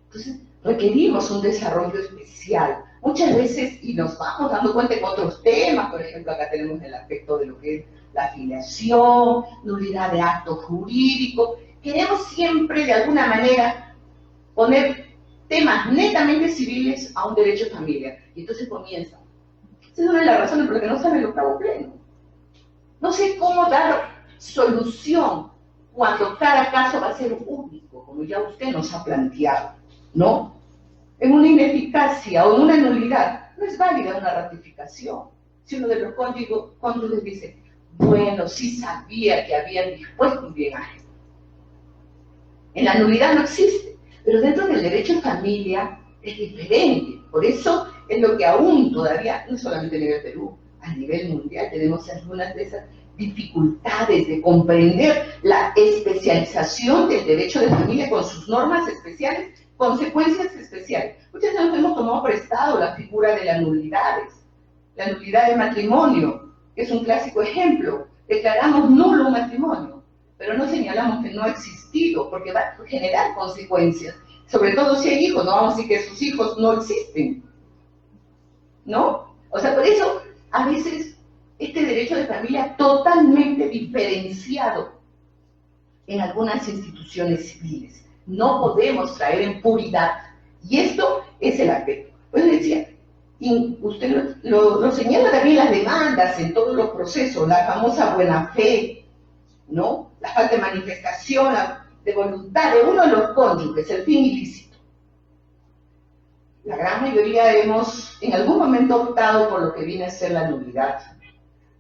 D: Entonces, requerimos un desarrollo especial. Muchas veces, y nos vamos dando cuenta en otros temas, por ejemplo, acá tenemos el aspecto de lo que es la afiliación, nulidad de acto jurídico. Queremos siempre, de alguna manera, poner temas netamente civiles a un derecho de familia. Y entonces comienza. Esa es una de las razones por las que no sale el octavo pleno. No sé cómo dar solución cuando cada caso va a ser único, como ya usted nos ha planteado, ¿no? En una ineficacia o en una nulidad, no es válida una ratificación. Si uno de los cónyuges dice, bueno, sí sabía que habían dispuesto un bien ajeno. En la nulidad no existe, pero dentro del derecho de familia es diferente. Por eso es lo que aún todavía, no solamente a nivel Perú, a nivel mundial, tenemos algunas de esas dificultades de comprender la especialización del derecho de familia con sus normas especiales, consecuencias especiales. Muchas veces hemos tomado prestado la figura de las nulidades, la nulidad de matrimonio, que es un clásico ejemplo. Declaramos nulo un matrimonio, pero no señalamos que no ha existido, porque va a generar consecuencias, sobre todo si hay hijos. No vamos a decir que sus hijos no existen, ¿no? O sea, por eso a veces este derecho de familia totalmente diferenciado en algunas instituciones civiles. No podemos traer en puridad. Y esto es el aspecto. Pues decía, y usted lo señala también las demandas en todos los procesos, la famosa buena fe, ¿no? La falta de manifestación de voluntad de uno de los cónyuges, el fin ilícito. La gran mayoría hemos en algún momento optado por lo que viene a ser la nulidad,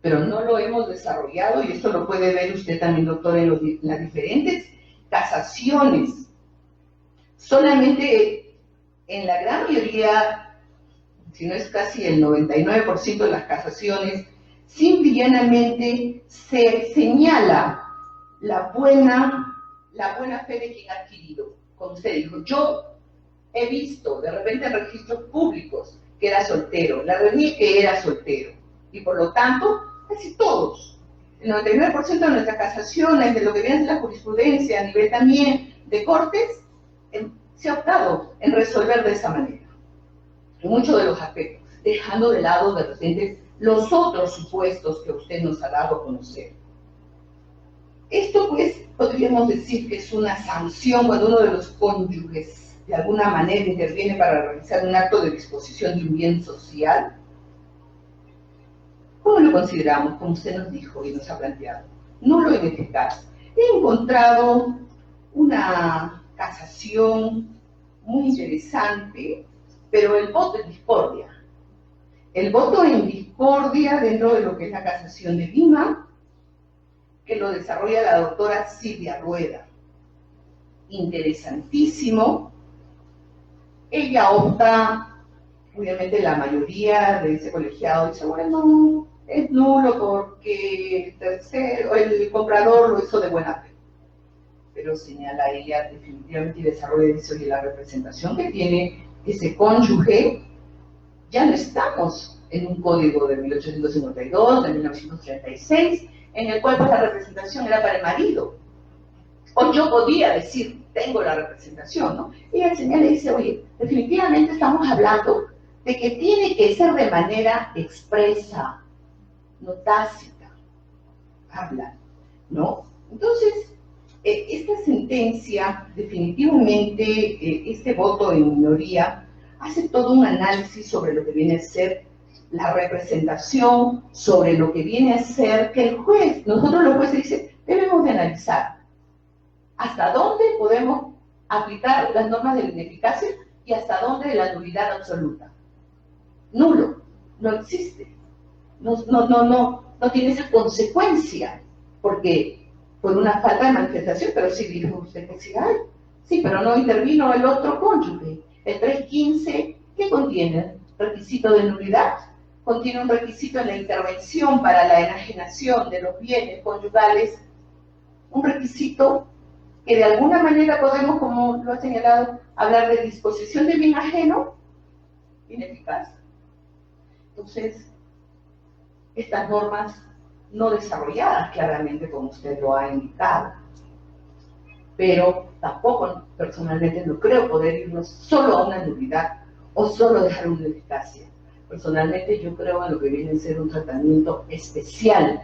D: pero no lo hemos desarrollado, y esto lo puede ver usted también, doctor, en las diferentes casaciones. Solamente en la gran mayoría, si no es casi el 99% de las casaciones, simple y llanamente se señala la buena fe de quien ha adquirido. Como usted dijo, yo he visto de repente en registros públicos que era soltero, la reuní que era soltero, y por lo tanto, casi todos, el 99% de nuestras casaciones, de lo que viene a ser la jurisprudencia a nivel también de cortes, se ha optado en resolver de esa manera, en muchos de los aspectos, dejando de lado de repente los otros supuestos que usted nos ha dado a conocer. Esto, pues, podríamos decir que es una sanción cuando uno de los cónyuges de alguna manera interviene para realizar un acto de disposición de un bien social. ¿Cómo lo consideramos? Como usted nos dijo y nos ha planteado. Nulo e ineficaz. He encontrado una casación muy interesante, pero el voto en discordia. El voto en discordia dentro de lo que es la casación de Lima, que lo desarrolla la doctora Silvia Rueda. Interesantísimo. Ella opta, obviamente la mayoría de ese colegiado dice, bueno, es nulo porque el comprador lo hizo de buena fe. Pero señala ella definitivamente y desarrolla, dice, oye, la representación que tiene ese cónyuge, ya no estamos en un código de 1852, de 1936, en el cual pues, la representación era para el marido. O yo podía decir, tengo la representación, ¿no? Y ella señala y dice, oye, definitivamente estamos hablando de que tiene que ser de manera expresa, no tácita, habla, ¿no? Entonces, esta sentencia, definitivamente, este voto en minoría, hace todo un análisis sobre lo que viene a ser la representación, sobre lo que viene a ser que el juez, nosotros los jueces dicen, debemos de analizar hasta dónde podemos aplicar las normas de la ineficacia y hasta dónde de la nulidad absoluta. Nulo, no existe, no tiene esa consecuencia, porque por una falta de manifestación, pero sí dijo usted que sí hay, sí, pero no intervino el otro cónyuge. El 315, ¿qué contiene? Requisito de nulidad, contiene un requisito en la intervención para la enajenación de los bienes conyugales, un requisito que de alguna manera podemos, como lo ha señalado, hablar de disposición de bien ajeno, ineficaz. Entonces, estas normas no desarrolladas claramente como usted lo ha indicado, pero tampoco personalmente no creo poder irnos solo a una nulidad o solo dejar una eficacia. Personalmente yo creo en lo que viene a ser un tratamiento especial,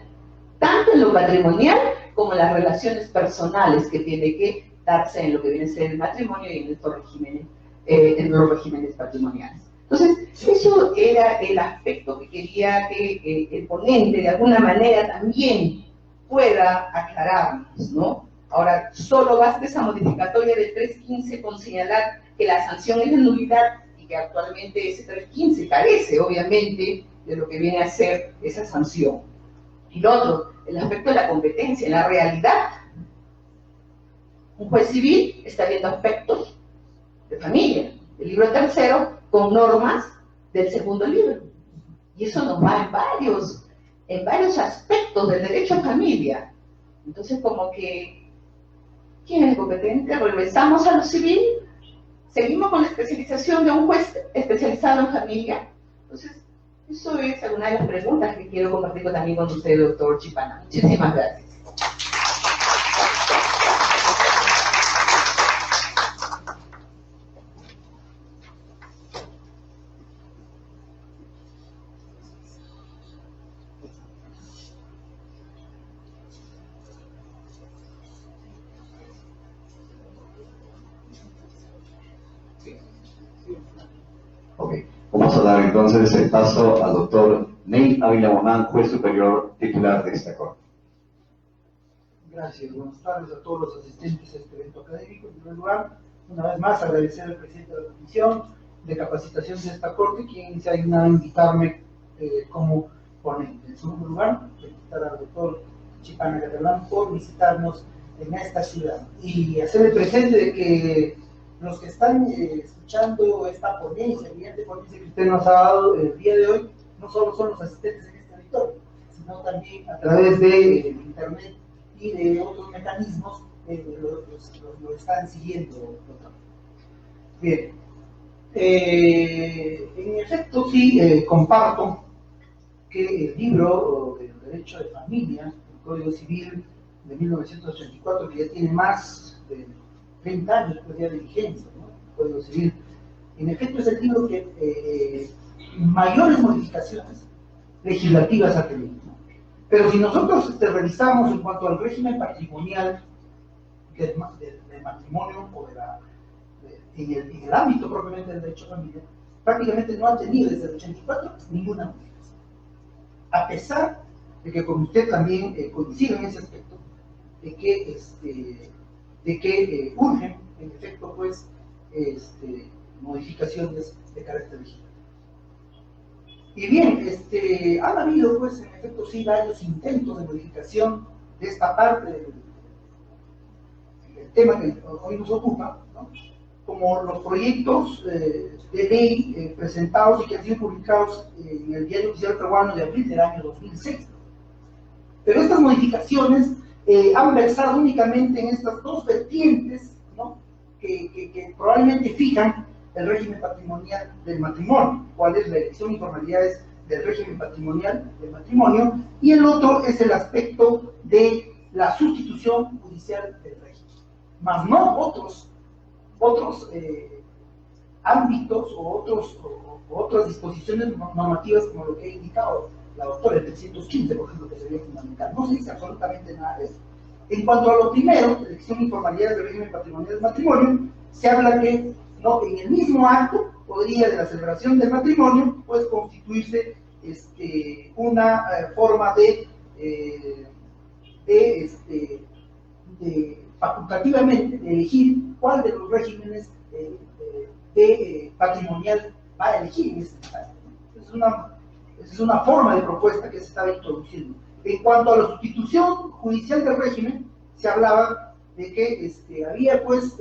D: tanto en lo patrimonial como en las relaciones personales que tiene que darse en lo que viene a ser el matrimonio y en estos regímenes, en los regímenes patrimoniales. Entonces, eso era el aspecto que quería que el ponente de alguna manera también pueda aclararnos, ¿no? Ahora, solo basta esa modificatoria del 315 con señalar que la sanción es de nulidad y que actualmente ese 315 carece, obviamente, de lo que viene a ser esa sanción. Y lo otro, el aspecto de la competencia, en la realidad. Un juez civil está viendo aspectos de familia, el libro tercero con normas del segundo libro. Y eso nos va en varios aspectos del derecho a familia. Entonces, como que, ¿quién es competente? Regresamos a lo civil, seguimos con la especialización de un juez especializado en familia. Entonces, eso es alguna de las preguntas que quiero compartir también con usted, doctor Chipana. Muchísimas gracias.
A: Ok, vamos a dar entonces el paso al doctor Ney Ávila Bonán, juez superior titular de esta corte.
E: Gracias, buenas tardes a todos los asistentes a este evento académico. En primer lugar, una vez más agradecer al presidente de la Comisión de Capacitación de esta corte, quien se ha dignado a invitarme como ponente. En segundo lugar, felicitar al doctor Chipana Catalán por visitarnos en esta ciudad y hacerle presente de que los que están escuchando esta ponencia, evidente ponencia que usted nos ha dado el día de hoy, no solo son los asistentes en este auditorio, sino también a través de internet y de otros mecanismos lo están siguiendo. Bien, en efecto sí comparto que el libro del derecho de familia, el Código Civil de 1984, que ya tiene más de 30 años pues, ya de vigencia, ¿no? El Código Civil, en efecto es el libro que mayores modificaciones legislativas ha tenido, ¿no? Pero si nosotros revisamos en cuanto al régimen patrimonial del matrimonio o en el ámbito propiamente del derecho a familia, prácticamente no ha tenido desde el 84 ninguna modificación. A pesar de que con usted también coincido en ese aspecto, de que urgen, en efecto, pues, modificaciones de carácter legislativo. Y bien, han habido, pues, en efecto, sí, varios intentos de modificación de esta parte del tema que hoy nos ocupa, ¿no? Como los proyectos de ley presentados y que han sido publicados en el Diario Oficial Peruano de abril del año 2006. Pero estas modificaciones han versado únicamente en estas dos vertientes, ¿no? que probablemente fijan el régimen patrimonial del matrimonio, cuál es la elección y formalidades del régimen patrimonial del matrimonio, y el otro es el aspecto de la sustitución judicial del régimen, más no otros ámbitos o otras disposiciones normativas como lo que ha indicado la doctora, el 315, por ejemplo, que sería fundamental. No se dice absolutamente nada de eso. En cuanto a lo primero, elección y formalidades del régimen patrimonial del matrimonio, se habla que ¿no? en el mismo acto podría de la celebración del matrimonio pues constituirse una forma de facultativamente de elegir cuál de los regímenes patrimonial va a elegir en este caso. Es una forma de propuesta que se estaba introduciendo. En cuanto a la sustitución judicial del régimen, se hablaba de que había pues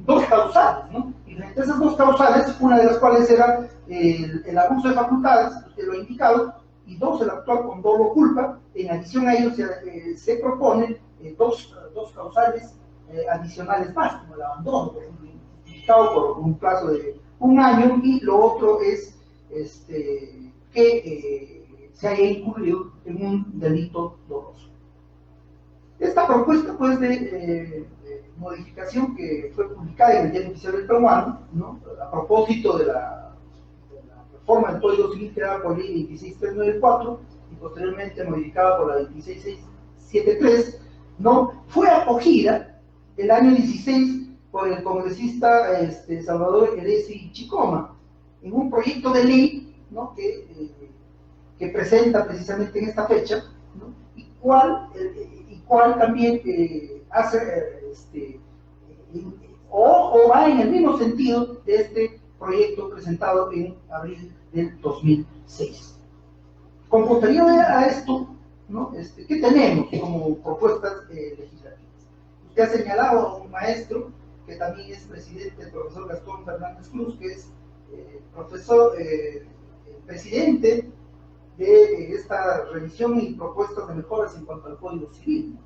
E: dos causales, ¿no? Y entre esas dos causales, una de las cuales era el abuso de facultades, usted lo ha indicado, y dos, el actuar con dolo o culpa. En adición a ello se proponen dos causales adicionales más, como el abandono, por ejemplo, indicado por un plazo de 1 año, y lo otro es que se haya incurrido en un delito doloso. Esta propuesta pues de modificación que fue publicada en el Diario Oficial del Peruano, ¿no? A propósito de la reforma del Código Civil creada por la ley 26394 y posteriormente modificada por la 26673, ¿no? Fue acogida el año 16 por el congresista Salvador Edesi Chicoma en un proyecto de ley, ¿no? que presenta precisamente en esta fecha, ¿no? y cual también hace o va en el mismo sentido de este proyecto presentado en abril del 2006. Con posterior a esto, ¿no? ¿Qué tenemos como propuestas legislativas? Usted ha señalado a un maestro que también es presidente, el profesor Gastón Fernández Cruz, que es presidente de esta revisión y propuestas de mejoras en cuanto al Código Civil.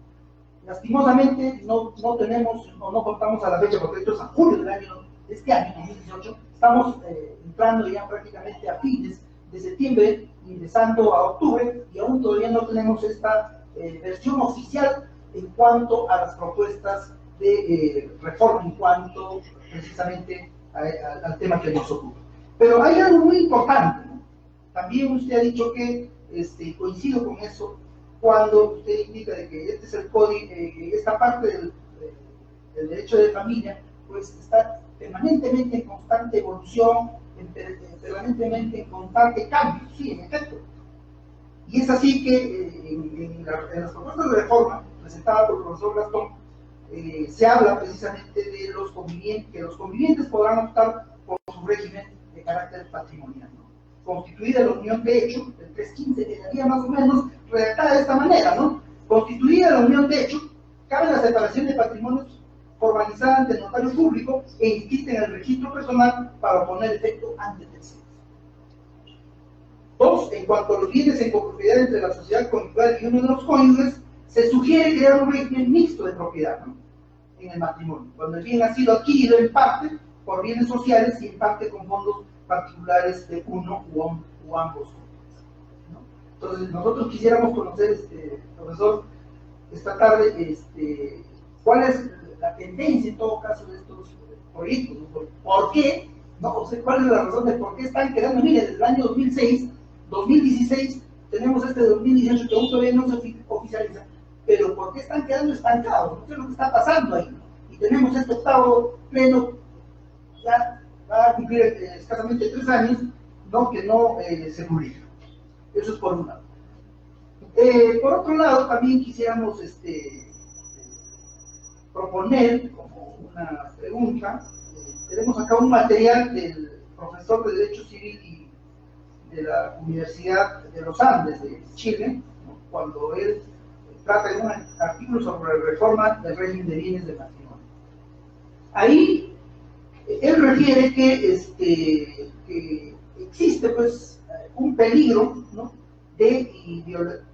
E: Lastimosamente no tenemos o no contamos a la fecha, porque esto es a julio de este año 2018, estamos entrando ya prácticamente a fines de septiembre, ingresando a octubre, y aún todavía no tenemos esta versión oficial en cuanto a las propuestas de reforma, en cuanto precisamente al tema que nos ocupa. Pero hay algo muy importante, ¿no? También usted ha dicho que, coincido con eso, cuando usted indica de que este es el código, esta parte del derecho de familia, pues está permanentemente en constante evolución, permanentemente en constante cambio, sí, en efecto. Y es así que en las propuestas de reforma presentadas por el profesor Gastón, se habla precisamente de que los convivientes podrán optar por su régimen de carácter patrimonial, ¿no? Constituida la unión de hecho, el 315 quedaría más o menos redactada de esta manera, ¿no? Constituida la unión de hecho, cabe la separación de patrimonios formalizada ante el notario público e inscrita en el registro personal para oponer efecto ante terceros. 2. En cuanto a los bienes en copropiedad entre la sociedad conyugal y uno de los cónyuges, se sugiere crear un régimen mixto de propiedad, ¿no? En el matrimonio, cuando el bien ha sido adquirido en parte por bienes sociales y en parte con fondos particulares de uno u ambos, ¿no? Entonces nosotros quisiéramos conocer, profesor, esta tarde, cuál es la tendencia en todo caso de estos proyectos, ¿no? ¿Por qué? ¿No? O sea, ¿cuál es la razón de por qué están quedando? Mire, desde el año 2006, 2016, tenemos 2018 que aún todavía no se oficializa, pero ¿por qué están quedando estancados? ¿Qué es lo que está pasando ahí? Y tenemos este octavo pleno, ya va a cumplir escasamente 3 años, ¿no? Que no se publica. Eso es por un lado. Por otro lado, también quisiéramos proponer como una pregunta. Tenemos acá un material del profesor de Derecho Civil y de la Universidad de los Andes de Chile, ¿no? Cuando él trata de un artículo sobre la reforma del régimen de bienes de matrimonio. Ahí él refiere que existe pues un peligro, ¿no? De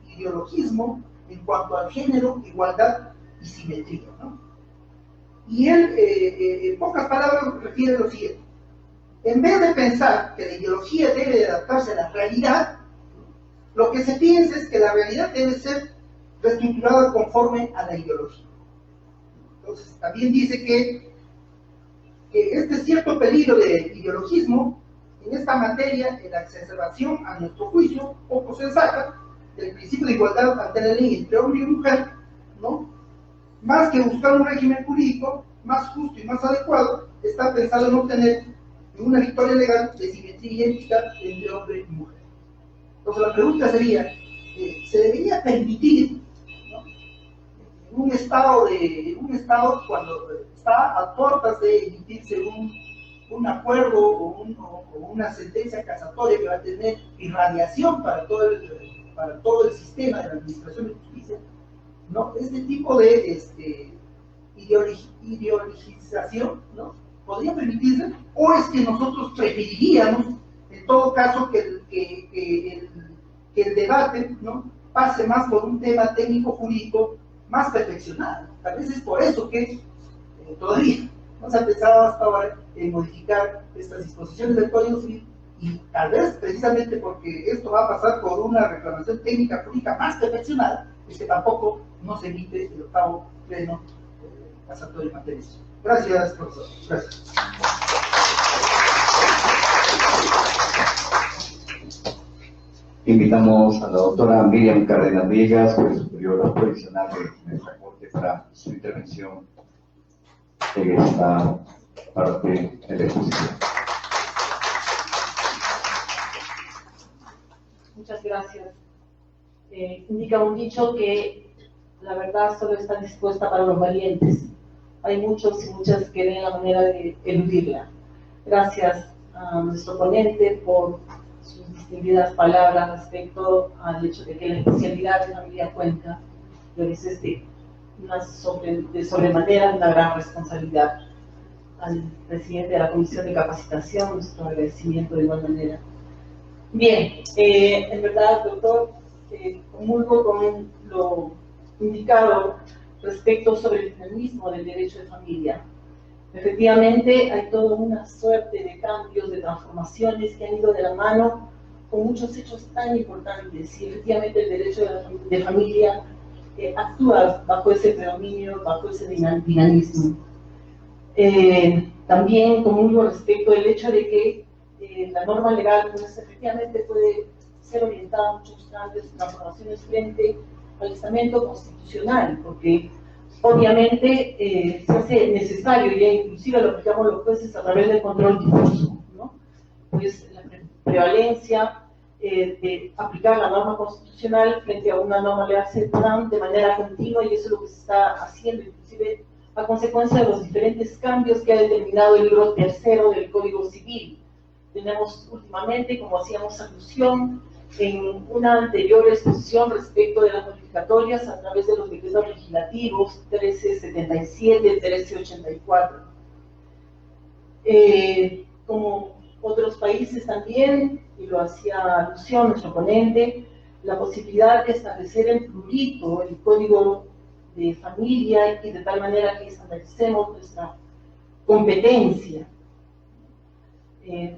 E: ideologismo en cuanto al género, igualdad y simetría, ¿no? Y él, en pocas palabras, refiere lo siguiente: en vez de pensar que la ideología debe de adaptarse a la realidad, lo que se piensa es que la realidad debe ser reestructurada conforme a la ideología. Entonces, también dice que este cierto peligro de ideologismo en esta materia, en la exacerbación, a nuestro juicio, poco sensata, del principio de igualdad ante la ley entre hombre y mujer, ¿no? Más que buscar un régimen jurídico más justo y más adecuado, está pensado en obtener una victoria legal de simetría idéntica entre hombre y mujer. Entonces la pregunta sería, ¿se debería permitir, ¿no? en un estado cuando está a puertas de emitirse un acuerdo o una sentencia casatoria que va a tener irradiación para todo el sistema de la administración de justicia, ¿no? Este tipo de ideologización, ¿no? ¿Podría permitirse? ¿O es que nosotros preferiríamos, en todo caso, que el debate, ¿no? pase más por un tema técnico-jurídico más perfeccionado? Tal vez es por eso que todavía no se ha pensado hasta ahora en modificar estas disposiciones del Código Civil, y tal vez precisamente porque esto va a pasar por una reclamación técnica jurídica más perfeccionada, es que tampoco no se emite el octavo pleno casatorio en materia. Gracias, profesor. Gracias.
A: Invitamos a la doctora Miriam Cárdenas Villegas, juez superior provisional de nuestra corte, para su intervención en esta parte de la exposición.
F: Muchas gracias. Indica un dicho que la verdad solo está dispuesta para los valientes. Hay muchos y muchas que ven la manera de eludirla. Gracias a nuestro ponente por sus distinguidas palabras respecto al hecho de que la especialidad de familia Cuenca es de sobremanera una gran responsabilidad. al presidente de la Comisión de Capacitación, nuestro agradecimiento de igual manera. Bien, en verdad, doctor, comulgo con lo indicado respecto sobre el dinamismo del derecho de familia. Efectivamente, hay toda una suerte de cambios, de transformaciones que han ido de la mano con muchos hechos tan importantes, y efectivamente el derecho de familia actúa bajo ese predominio, bajo ese dinamismo. También comulgo respecto del hecho de que la norma legal pues, efectivamente puede ser orientada a muchos cambios y transformaciones frente al estamento constitucional, porque obviamente se hace necesario, ya inclusive lo aplicamos los jueces a través del control difuso, ¿no? Pues la prevalencia de aplicar la norma constitucional frente a una norma legal central de manera continua, y eso es lo que se está haciendo, inclusive a consecuencia de los diferentes cambios que ha determinado el libro tercero del Código Civil. Tenemos últimamente, como hacíamos alusión en una anterior exposición respecto de las modificatorias a través de los decretos legislativos 1377, 1384. Como otros países también, y lo hacía alusión nuestro ponente, la posibilidad de establecer en plurito el código de familia y de tal manera que establecemos nuestra competencia.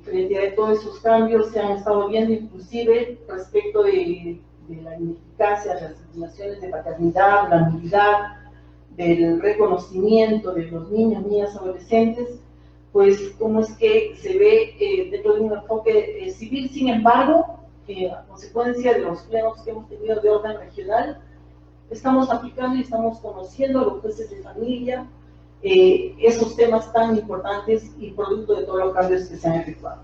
F: Frente a todos esos cambios se han estado viendo inclusive respecto de la ineficacia de las asignaciones de paternidad, la nulidad, del reconocimiento de los niños, niñas, adolescentes, pues cómo es que se ve dentro de un enfoque civil. Sin embargo, a consecuencia de los plenos que hemos tenido de orden regional, estamos aplicando y estamos conociendo a los jueces de familia esos temas tan importantes y producto de todos los cambios que se han efectuado.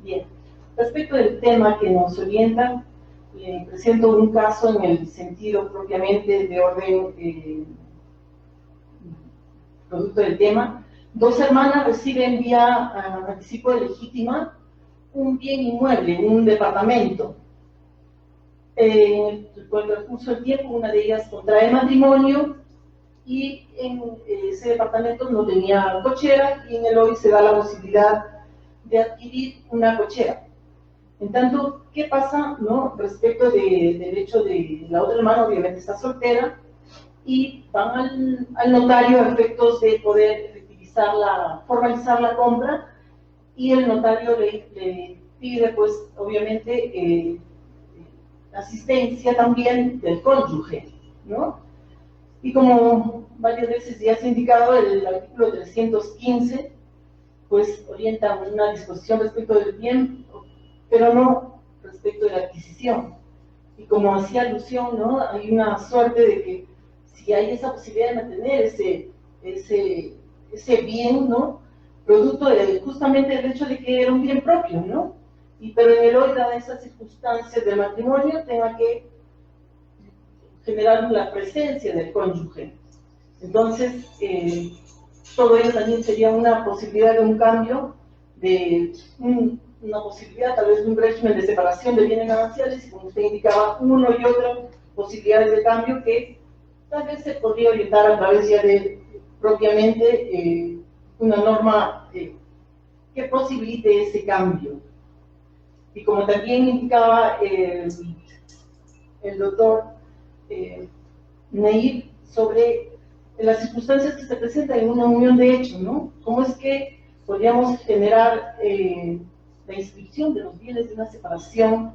F: Bien, respecto del tema que nos orienta, presento un caso en el sentido propiamente de orden producto del tema. Dos hermanas reciben vía anticipo de legítima un bien inmueble en un departamento. Con el transcurso del tiempo, una de ellas contrae matrimonio y en ese departamento no tenía cochera, y en el hoy se da la posibilidad de adquirir una cochera. En tanto, ¿qué pasa, no, respecto del hecho de la otra hermana? Obviamente está soltera, y van al notario a efectos de poder formalizar la compra, y el notario le pide, pues, obviamente, asistencia también del cónyuge, ¿no? Y como varias veces ya se ha indicado, el artículo 315, pues, orienta una disposición respecto del bien, pero no respecto de la adquisición. Y como hacía alusión, ¿no? Hay una suerte de que si hay esa posibilidad de mantener ese bien, ¿no? Producto de justamente el hecho de que era un bien propio, ¿no? Pero en el hoy, dadas esas circunstancias del matrimonio, tenga que generar la presencia del cónyuge. Entonces, todo ello también sería una posibilidad de un cambio, de una posibilidad tal vez de un régimen de separación de bienes gananciales, y como usted indicaba, uno y otro posibilidades de cambio que tal vez se podría orientar a través ya de propiamente una norma que posibilite ese cambio. Y como también indicaba el doctor Neir, sobre las circunstancias que se presentan en una unión de hecho, ¿no? ¿Cómo es que podríamos generar la inscripción de los bienes de una separación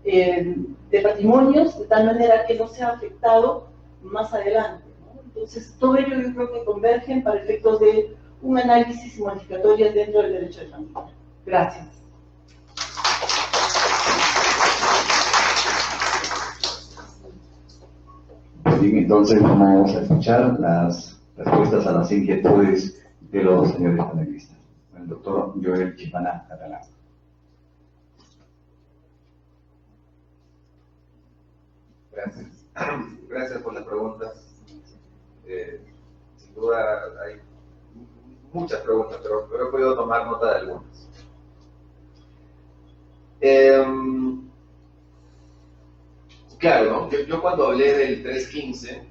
F: de patrimonios de tal manera que no sea afectado más adelante, ¿no? Entonces, todo ello yo creo que convergen para efectos de un análisis y modificatorias dentro del derecho de familia. Gracias.
A: Bien, entonces vamos a escuchar las respuestas a las inquietudes de los señores panelistas. El doctor Joel Chipana Catalán.
C: Gracias. Gracias por las preguntas. Sin duda hay muchas preguntas, pero he podido tomar nota de algunas. Claro, ¿no? Yo cuando hablé del 315,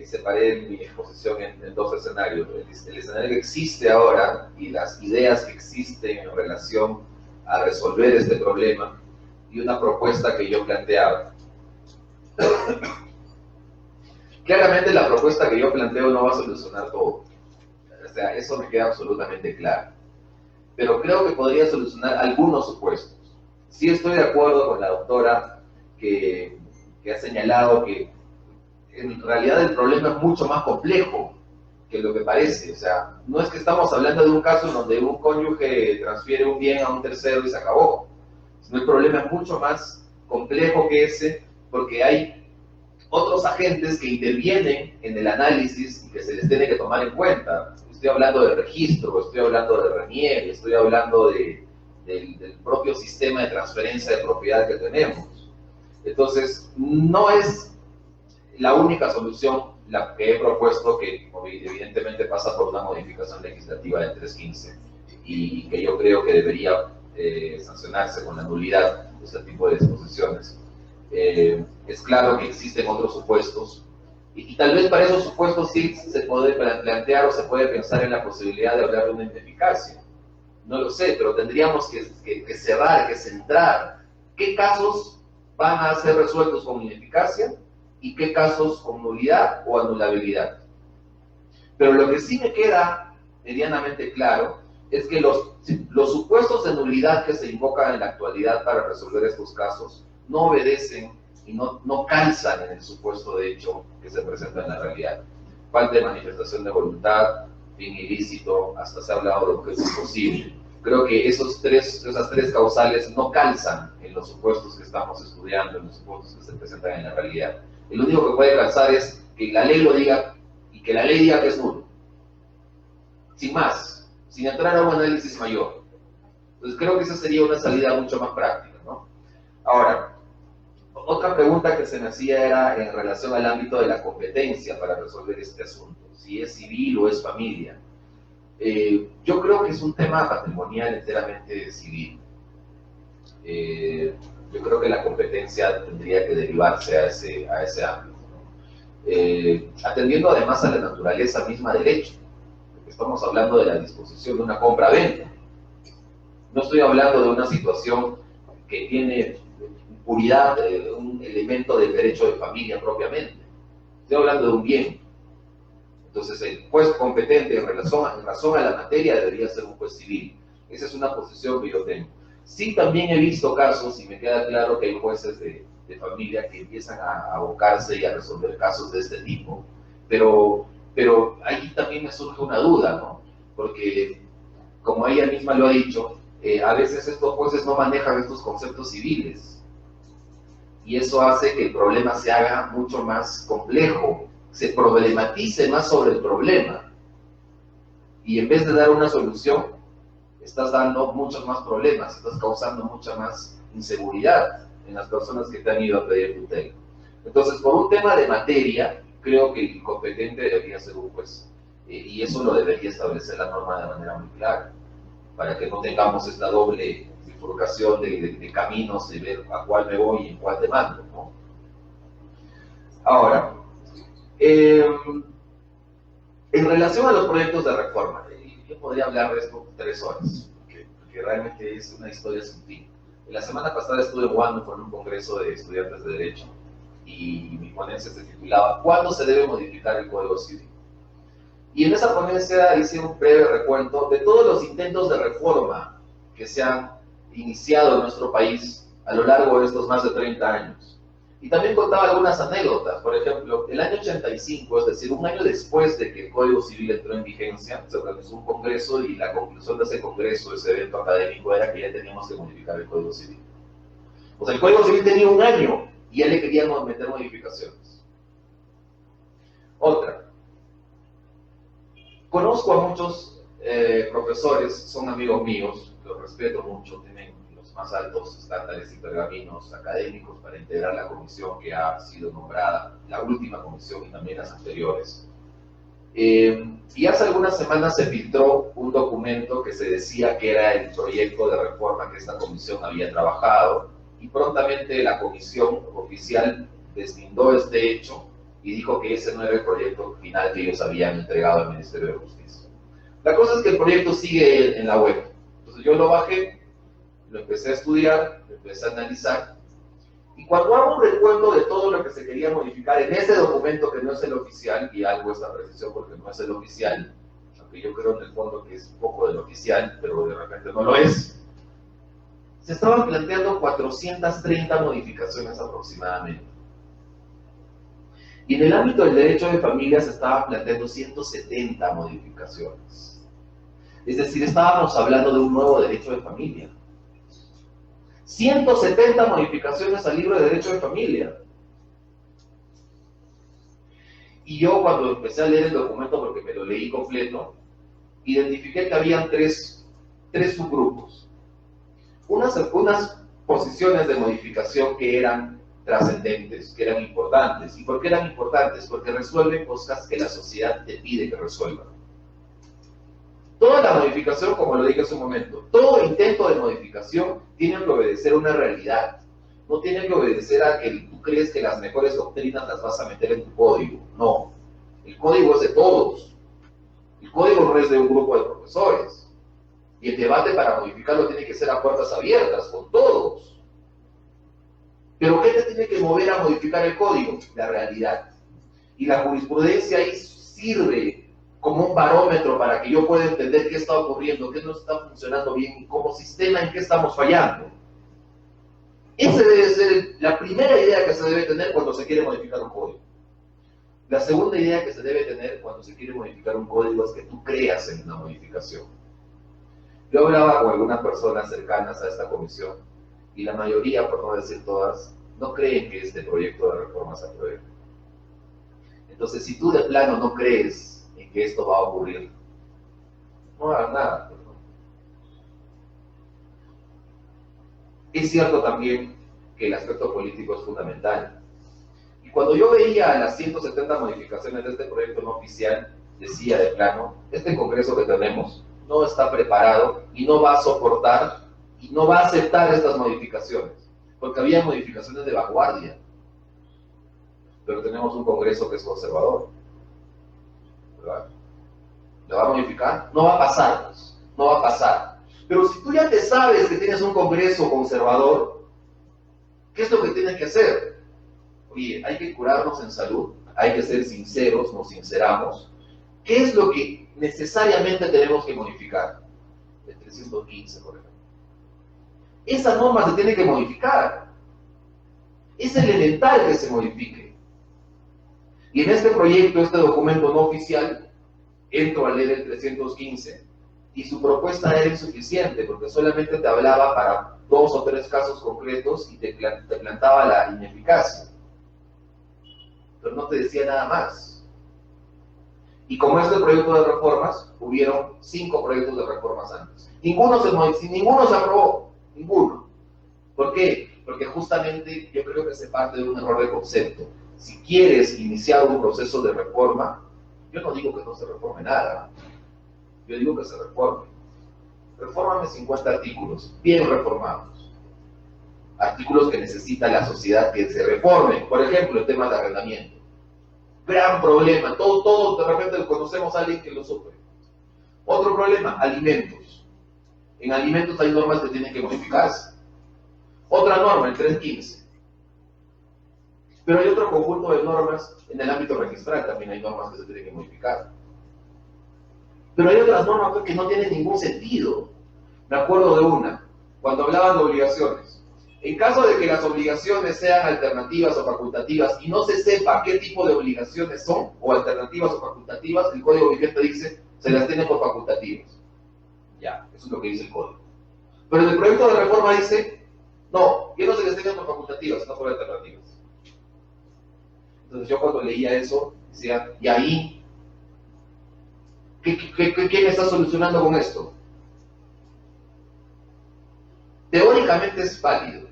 C: separé mi exposición en dos escenarios. El escenario que existe ahora y las ideas que existen en relación a resolver este problema y una propuesta que yo planteaba. Claramente la propuesta que yo planteo no va a solucionar todo. O sea, eso me queda absolutamente claro. Pero creo que podría solucionar algunos supuestos. Sí estoy de acuerdo con la doctora que ha señalado que en realidad el problema es mucho más complejo que lo que parece. O sea, no es que estamos hablando de un caso en donde un cónyuge transfiere un bien a un tercero y se acabó. Sino el problema es mucho más complejo que ese, porque hay otros agentes que intervienen en el análisis y que se les tiene que tomar en cuenta. Estoy hablando de registro, estoy hablando de reniegue, estoy hablando del propio sistema de transferencia de propiedad que tenemos. Entonces, no es la única solución la que he propuesto, que evidentemente pasa por una modificación legislativa del 315 y que yo creo que debería sancionarse con la nulidad de este tipo de disposiciones. Es claro que existen otros supuestos y tal vez para esos supuestos sí se puede plantear o se puede pensar en la posibilidad de hablar de una ineficacia. No lo sé, pero tendríamos que cerrar, que centrar qué casos van a ser resueltos con ineficacia y qué casos con nulidad o anulabilidad. Pero lo que sí me queda medianamente claro es que los supuestos de nulidad que se invocan en la actualidad para resolver estos casos no obedecen y no calzan en el supuesto de hecho que se presenta en la realidad. Falta de manifestación de voluntad, fin ilícito, hasta se ha hablado de objeto imposible. Creo que esas tres causales no calzan en los supuestos que estamos estudiando, en los supuestos que se presentan en la realidad. El único que puede calzar es que la ley lo diga y que la ley diga que es nulo. Sin más, sin entrar a un análisis mayor. Entonces creo que esa sería una salida mucho más práctica, ¿no? Ahora, otra pregunta que se me hacía era en relación al ámbito de la competencia para resolver este asunto, si es civil o es familia. Yo creo que es un tema patrimonial enteramente civil. Yo creo que la competencia tendría que derivarse a ese ámbito, ¿no? Atendiendo además a la naturaleza misma del hecho, porque estamos hablando de la disposición de una compra-venta. No estoy hablando de una situación que tiene puridad, un elemento del derecho de familia propiamente. Estoy hablando de un bien. Entonces el juez competente en razón a la materia debería ser un juez civil. Esa es una posición que yo tengo. Sí, también he visto casos, y me queda claro que hay jueces de familia que empiezan a abocarse y a resolver casos de este tipo, pero ahí también me surge una duda, ¿no? Porque, como ella misma lo ha dicho, a veces estos jueces no manejan estos conceptos civiles, y eso hace que el problema se haga mucho más complejo, se problematice más sobre el problema, y en vez de dar una solución, estás dando muchos más problemas, estás causando mucha más inseguridad en las personas que te han ido a pedir tutela. Entonces, por un tema de materia, creo que el competente debería ser un juez, y eso lo debería establecer la norma de manera muy clara, para que no tengamos esta doble bifurcación de caminos, de ver a cuál me voy y en cuál demando, ¿no? Ahora, en relación a los proyectos de reforma, yo podría hablar de esto 3 horas, porque realmente es una historia sin fin. La semana pasada estuve en Wando en un congreso de estudiantes de Derecho, y mi ponencia se titulaba ¿Cuándo se debe modificar el Código Civil? Y en esa ponencia hice un breve recuento de todos los intentos de reforma que se han iniciado en nuestro país a lo largo de estos más de 30 años. Y también contaba algunas anécdotas. Por ejemplo, el año 85, es decir, un año después de que el Código Civil entró en vigencia, se organizó un congreso y la conclusión de ese congreso, ese evento académico, era que ya teníamos que modificar el Código Civil. O sea, el Código Civil tenía un año y ya le querían meter modificaciones. Otra. Conozco a muchos profesores, son amigos míos, los respeto mucho, tienen los más altos estándares y pergaminos académicos para integrar la comisión que ha sido nombrada, la última comisión y también las anteriores. Y hace algunas semanas se filtró un documento que se decía que era el proyecto de reforma que esta comisión había trabajado, y prontamente la comisión oficial deslindó este hecho y dijo que ese no era el proyecto final que ellos habían entregado al Ministerio de Justicia. La cosa es que el proyecto sigue en la web. Entonces yo lo bajé, lo empecé a estudiar, lo empecé a analizar, y cuando hago un recuento de todo lo que se quería modificar en ese documento que no es el oficial, y hago esta precisión porque no es el oficial, aunque yo creo en el fondo que es un poco del oficial, pero de repente no lo es, se estaban planteando 430 modificaciones aproximadamente. Y en el ámbito del derecho de familia se estaban planteando 170 modificaciones. Es decir, estábamos hablando de un nuevo derecho de familia. 170 modificaciones al libro de derecho de familia. Y yo cuando empecé a leer el documento, porque me lo leí completo, identifiqué que habían tres subgrupos. Unas posiciones de modificación que eran trascendentes, que eran importantes. ¿Y por qué eran importantes? Porque resuelven cosas que la sociedad te pide que resuelvan. Toda la modificación, como lo dije hace un momento, todo intento de modificación tiene que obedecer a una realidad. No tiene que obedecer a que tú crees que las mejores doctrinas las vas a meter en tu código. No. El código es de todos. El código no es de un grupo de profesores. Y el debate para modificarlo tiene que ser a puertas abiertas, con todos. ¿Pero qué te tiene que mover a modificar el código? La realidad. Y la jurisprudencia ahí sirve como un barómetro para que yo pueda entender qué está ocurriendo, qué no está funcionando bien, y como sistema en qué estamos fallando. Esa debe ser la primera idea que se debe tener cuando se quiere modificar un código. La segunda idea que se debe tener cuando se quiere modificar un código es que tú creas en una modificación. Yo hablaba con algunas personas cercanas a esta comisión y la mayoría, por no decir todas, no creen que este proyecto de reforma se apruebe. Entonces, si tú de plano no crees en que esto va a ocurrir, no hagas nada. Pues, ¿no? Es cierto también que el aspecto político es fundamental. Y cuando yo veía las 170 modificaciones de este proyecto no oficial, decía de plano, este Congreso que tenemos no está preparado y no va a soportar y no va a aceptar estas modificaciones, porque había modificaciones de vanguardia. Pero tenemos un Congreso que es conservador. ¿Verdad? ¿Lo va a modificar? No va a pasar, pues. No va a pasar. Pero si tú ya te sabes que tienes un Congreso conservador, ¿qué es lo que tienes que hacer? Oye, hay que curarnos en salud, hay que ser sinceros, nos sinceramos. ¿Qué es lo que necesariamente tenemos que modificar? El 315, por ejemplo. Esa norma se tiene que modificar. Es elemental que se modifique. Y en este proyecto, este documento no oficial, entro a leer el 315 y su propuesta era insuficiente porque solamente te hablaba para 2 o 3 casos concretos y te plantaba la ineficacia. Pero no te decía nada más. Y como este proyecto de reformas, hubieron 5 proyectos de reformas antes. Ninguno se aprobó, ninguno. ¿Por qué? Porque justamente yo creo que se parte de un error de concepto. Si quieres iniciar un proceso de reforma, yo no digo que no se reforme nada, yo digo que se reforme. Refórmame 50 artículos, bien reformados. Artículos que necesita la sociedad que se reformen. Por ejemplo, el tema de arrendamiento. Gran problema, todo de repente conocemos a alguien que lo sufre. Otro problema, alimentos. En alimentos hay normas que tienen que modificarse. Otra norma, el 315. Pero hay otro conjunto de normas en el ámbito registral, también hay normas que se tienen que modificar. Pero hay otras normas que no tienen ningún sentido. Me acuerdo de una, cuando hablaban de obligaciones. En caso de que las obligaciones sean alternativas o facultativas y no se sepa qué tipo de obligaciones son, o alternativas o facultativas, el Código Vigente dice, se las tiene por facultativas. Ya, eso es lo que dice el Código. Pero en el proyecto de reforma dice, no, que no se les tenga por facultativas, sino por alternativas. Entonces yo cuando leía eso, decía, ¿y ahí? ¿Qué me está solucionando con esto? Teóricamente es válido,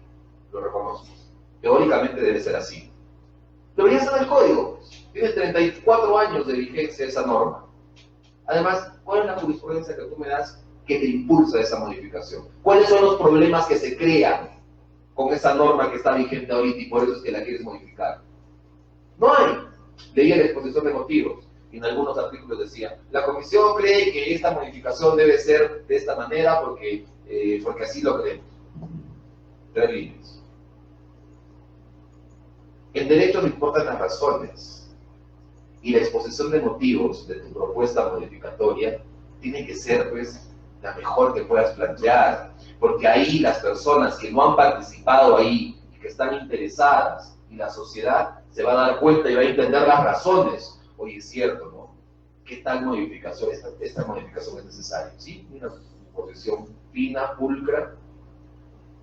C: lo reconozco. Teóricamente debe ser así. Debería estar en el código. Tiene 34 años de vigencia esa norma. Además, ¿cuál es la jurisprudencia que tú me das que te impulsa esa modificación? ¿Cuáles son los problemas que se crean con esa norma que está vigente ahorita y por eso es que la quieres modificar? No hay. Leía la exposición de motivos y en algunos artículos decía, la comisión cree que esta modificación debe ser de esta manera porque así lo creemos. 3 líneas. En derecho no importan las razones y la exposición de motivos de tu propuesta modificatoria tiene que ser, pues, la mejor que puedas plantear, porque ahí las personas que no han participado ahí y que están interesadas y la sociedad se va a dar cuenta y va a entender las razones. Oye, es cierto, ¿no? ¿Qué tal modificación? Esta modificación es necesaria, ¿sí? Una posición fina, pulcra,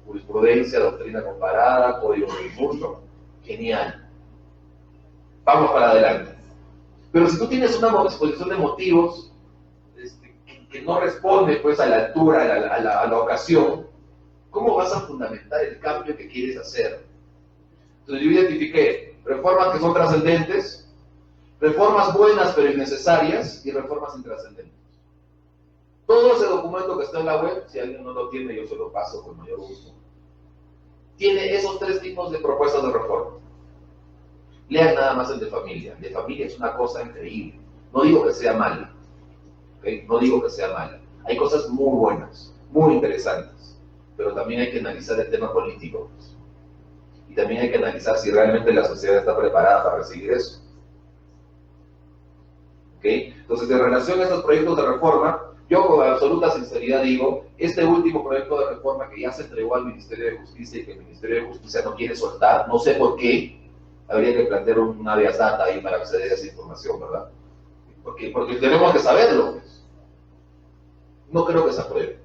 C: jurisprudencia, doctrina comparada, código del mundo. Genial. Vamos para adelante. Pero si tú tienes una exposición de motivos que no responde, pues, a la altura, a la ocasión, ¿cómo vas a fundamentar el cambio que quieres hacer? Entonces yo identifiqué reformas que son trascendentes, reformas buenas pero innecesarias y reformas intrascendentes. Todo ese documento que está en la web, si alguien no lo tiene, yo se lo paso con mayor gusto, tiene esos 3 tipos de propuestas de reforma. Lean nada más el de familia. El de familia es una cosa increíble. No digo que sea mala, ¿okay? No digo que sea mala. Hay cosas muy buenas, muy interesantes, pero también hay que analizar el tema político. Y también hay que analizar si realmente la sociedad está preparada para recibir eso. ¿Okay? Entonces, en relación a estos proyectos de reforma, yo con absoluta sinceridad digo, este último proyecto de reforma que ya se entregó al Ministerio de Justicia y que el Ministerio de Justicia no quiere soltar, no sé por qué, habría que plantear un habeas data ahí para acceder a esa información, ¿verdad? Porque tenemos que saberlo, pues. No creo que se apruebe.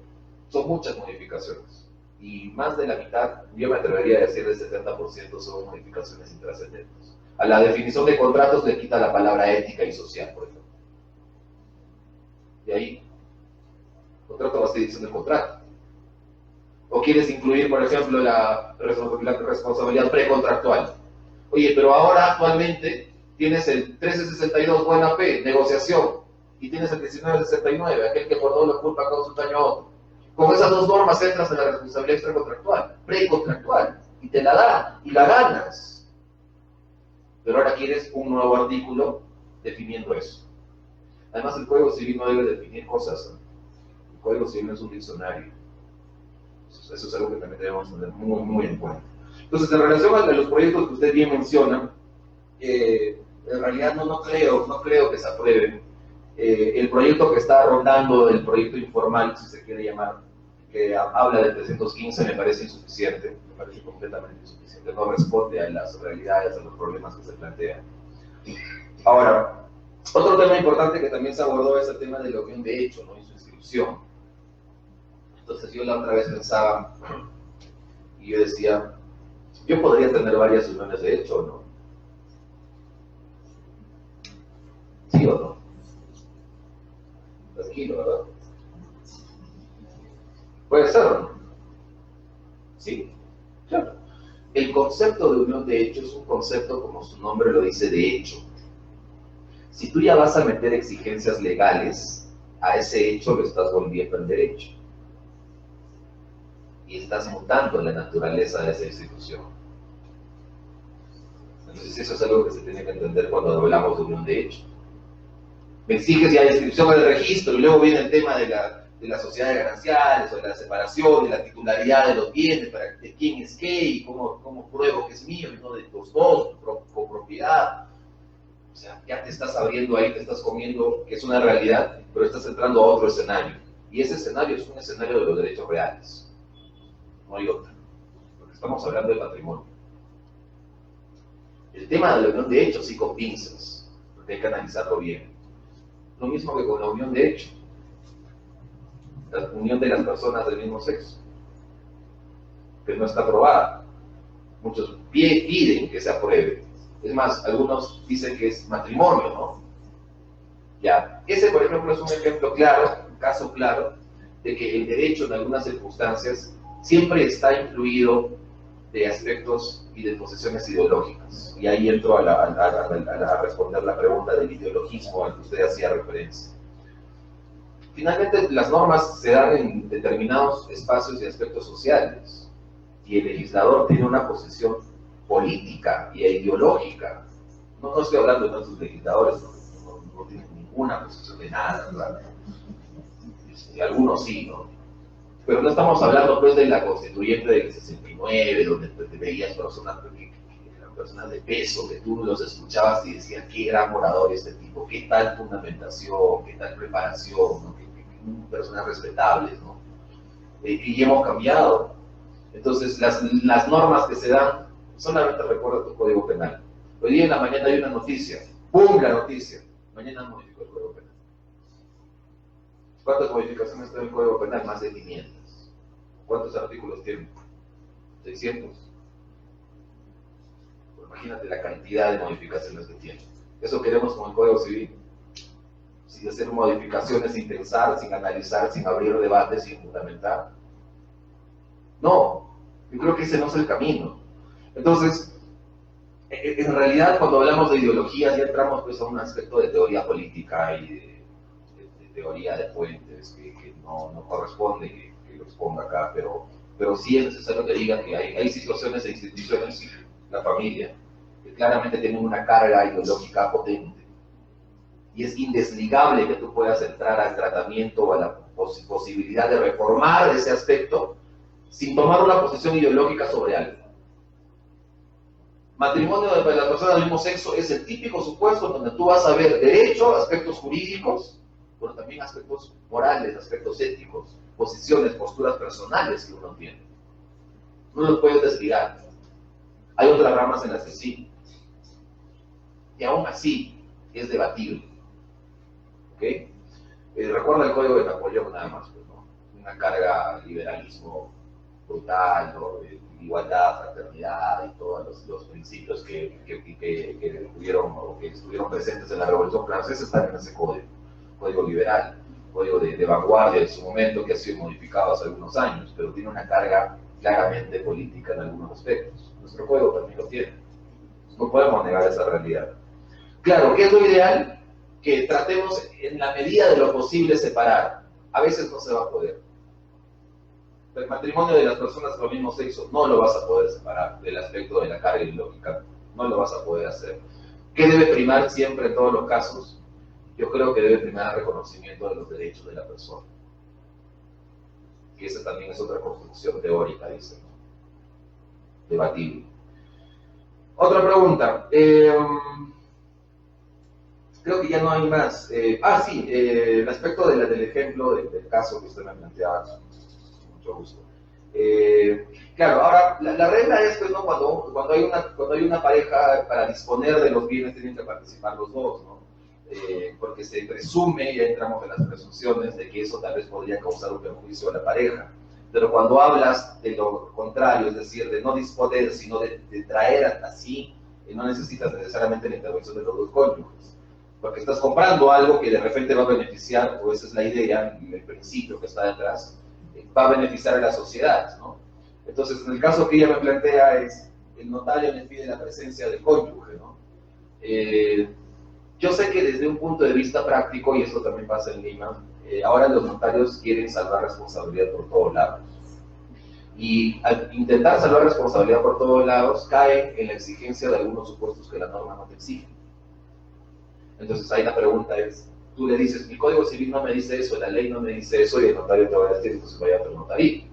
C: Son muchas modificaciones. Y más de la mitad, yo me atrevería a decir el 70% son modificaciones intrascendentes. A la definición de contratos le quita la palabra ética y social, por ejemplo. Y ahí, contrato va a seguir siendo el contrato. O quieres incluir, por ejemplo, la responsabilidad precontractual. Oye, pero ahora actualmente tienes el 1362 buena fe, negociación, y tienes el 1969, aquel que por doble culpa causa un daño a otro. Con esas 2 normas entras en la responsabilidad precontractual, y te la dan, y la ganas. Pero ahora quieres un nuevo artículo definiendo eso. Además, el Código Civil no debe definir cosas, ¿no? El Código Civil es un diccionario. Eso es algo que también debemos tener muy, muy en cuenta. Entonces, en relación a los proyectos que usted bien menciona, en realidad no creo que se aprueben. El proyecto que está rondando, el proyecto informal, si se quiere llamar, que habla del 315, me parece insuficiente, me parece completamente insuficiente, no responde a las realidades, a los problemas que se plantean. Ahora, otro tema importante que también se abordó es el tema de la unión de hecho, ¿no? Y su inscripción. Entonces yo la otra vez pensaba, y yo decía, yo podría tener varias uniones de hecho, ¿no? ¿Sí o no? Tranquilo, ¿verdad? Puede ser, ¿no? Sí, claro. El concepto de unión de hecho es un concepto, como su nombre lo dice, de hecho. Si tú ya vas a meter exigencias legales, a ese hecho lo estás volviendo en derecho. Y estás mutando la naturaleza de esa institución. Entonces eso es algo que se tiene que entender cuando hablamos de unión de hecho. Me exiges ya la inscripción en el registro y luego viene el tema de las sociedades gananciales o de la separación, de la titularidad de los bienes, de quién es qué y cómo pruebo que es mío y no de los dos, con propiedad. O sea, ya te estás abriendo ahí, te estás comiendo, que es una realidad, pero estás entrando a otro escenario. Y ese escenario es un escenario de los derechos reales. No hay otro. Porque estamos hablando de patrimonio. El tema de la unión de hecho sí con pinzas, porque hay que analizarlo bien. Lo mismo que con la unión de hecho. La unión de las personas del mismo sexo, que no está aprobada. Muchos piden que se apruebe. Es más, algunos dicen que es matrimonio, ¿no? Ya, ese por ejemplo es un ejemplo claro, un caso claro, de que el derecho en algunas circunstancias siempre está influido de aspectos y de posiciones ideológicas. Y ahí entro a responder la pregunta del ideologismo al que usted hacía referencia. Finalmente, las normas se dan en determinados espacios y aspectos sociales, y el legislador tiene una posición política y ideológica No estoy hablando de nuestros legisladores, no tienen ninguna posición de nada, ¿verdad? Algunos sí, ¿no? Pero no estamos hablando pues de la constituyente del 69, donde pues, veías personas de peso, que tú los escuchabas y decías qué gran orador este tipo, qué tal fundamentación, qué tal preparación, ¿no? Personas respetables, ¿no? Y hemos cambiado. Entonces las normas que se dan, solamente recuerda tu Código Penal. Hoy día en la mañana hay una noticia, ¡pum! La noticia, mañana modificó el Código Penal. ¿Cuántas modificaciones tiene el Código Penal? Más de 500. ¿Cuántos artículos tiene? 600. Pues imagínate la cantidad de modificaciones que tiene. Eso queremos con el Código Civil. Sin hacer modificaciones, sin pensar, sin analizar, sin abrir debates, sin fundamentar. No, yo creo que ese no es el camino. Entonces, en realidad cuando hablamos de ideologías ya entramos pues a un aspecto de teoría política y de teoría de fuentes que no corresponde que lo exponga acá, pero sí es necesario que diga que hay situaciones e instituciones, la familia, que claramente tienen una carga ideológica potente. Y es indesligable que tú puedas entrar al tratamiento o a la posibilidad de reformar ese aspecto sin tomar una posición ideológica sobre algo. Matrimonio de las personas del mismo sexo es el típico supuesto donde tú vas a ver derecho, aspectos jurídicos, pero también aspectos morales, aspectos éticos, posiciones, posturas personales que uno tiene. No los puedes desligar. Hay otras ramas en las que sí. Y aún así es debatible. ¿Ok? Recuerda el Código de Napoleón nada más, pues, ¿no? Una carga de liberalismo brutal, ¿no? Igualdad, fraternidad y todos los principios que estuvieron presentes en la Revolución Francesa están en ese código liberal, código de vanguardia en su momento, que ha sido modificado hace algunos años, pero tiene una carga claramente política en algunos aspectos. Nuestro código también lo tiene. No podemos negar esa realidad. Claro, ¿qué es lo ideal? Que tratemos en la medida de lo posible separar. A veces no se va a poder. El matrimonio de las personas del mismo sexo no lo vas a poder separar del aspecto de la carga ideológica, no lo vas a poder hacer. ¿Qué debe primar siempre en todos los casos? Yo creo que debe primar el reconocimiento de los derechos de la persona. Que esa también es otra construcción teórica, dicen, ¿no? Debatible. Otra pregunta. Creo que ya no hay más. El aspecto del ejemplo del caso que usted me planteaba. Mucho gusto. Claro, ahora la regla es pues, ¿no? cuando hay una pareja, para disponer de los bienes tienen que participar los dos, ¿no? Porque se presume, ya entramos en las presunciones de que eso tal vez podría causar un perjuicio a la pareja. Pero cuando hablas de lo contrario, es decir, de no disponer, sino de traer así, no necesitas necesariamente la intervención de los dos cónyuges. Porque estás comprando algo que de repente va a beneficiar, o esa es la idea, el principio que está detrás, va a beneficiar a la sociedad, ¿no? Entonces, en el caso que ella me plantea es, el notario le pide la presencia del cónyuge, ¿no? Yo sé que desde un punto de vista práctico, y esto también pasa en Lima, ahora los notarios quieren salvar responsabilidad por todos lados. Y al intentar salvar responsabilidad por todos lados, caen en la exigencia de algunos supuestos que la norma no te exige. Entonces ahí la pregunta es, tú le dices, mi Código Civil no me dice eso, la ley no me dice eso, y el notario te va a decir, entonces vaya a tu notaría.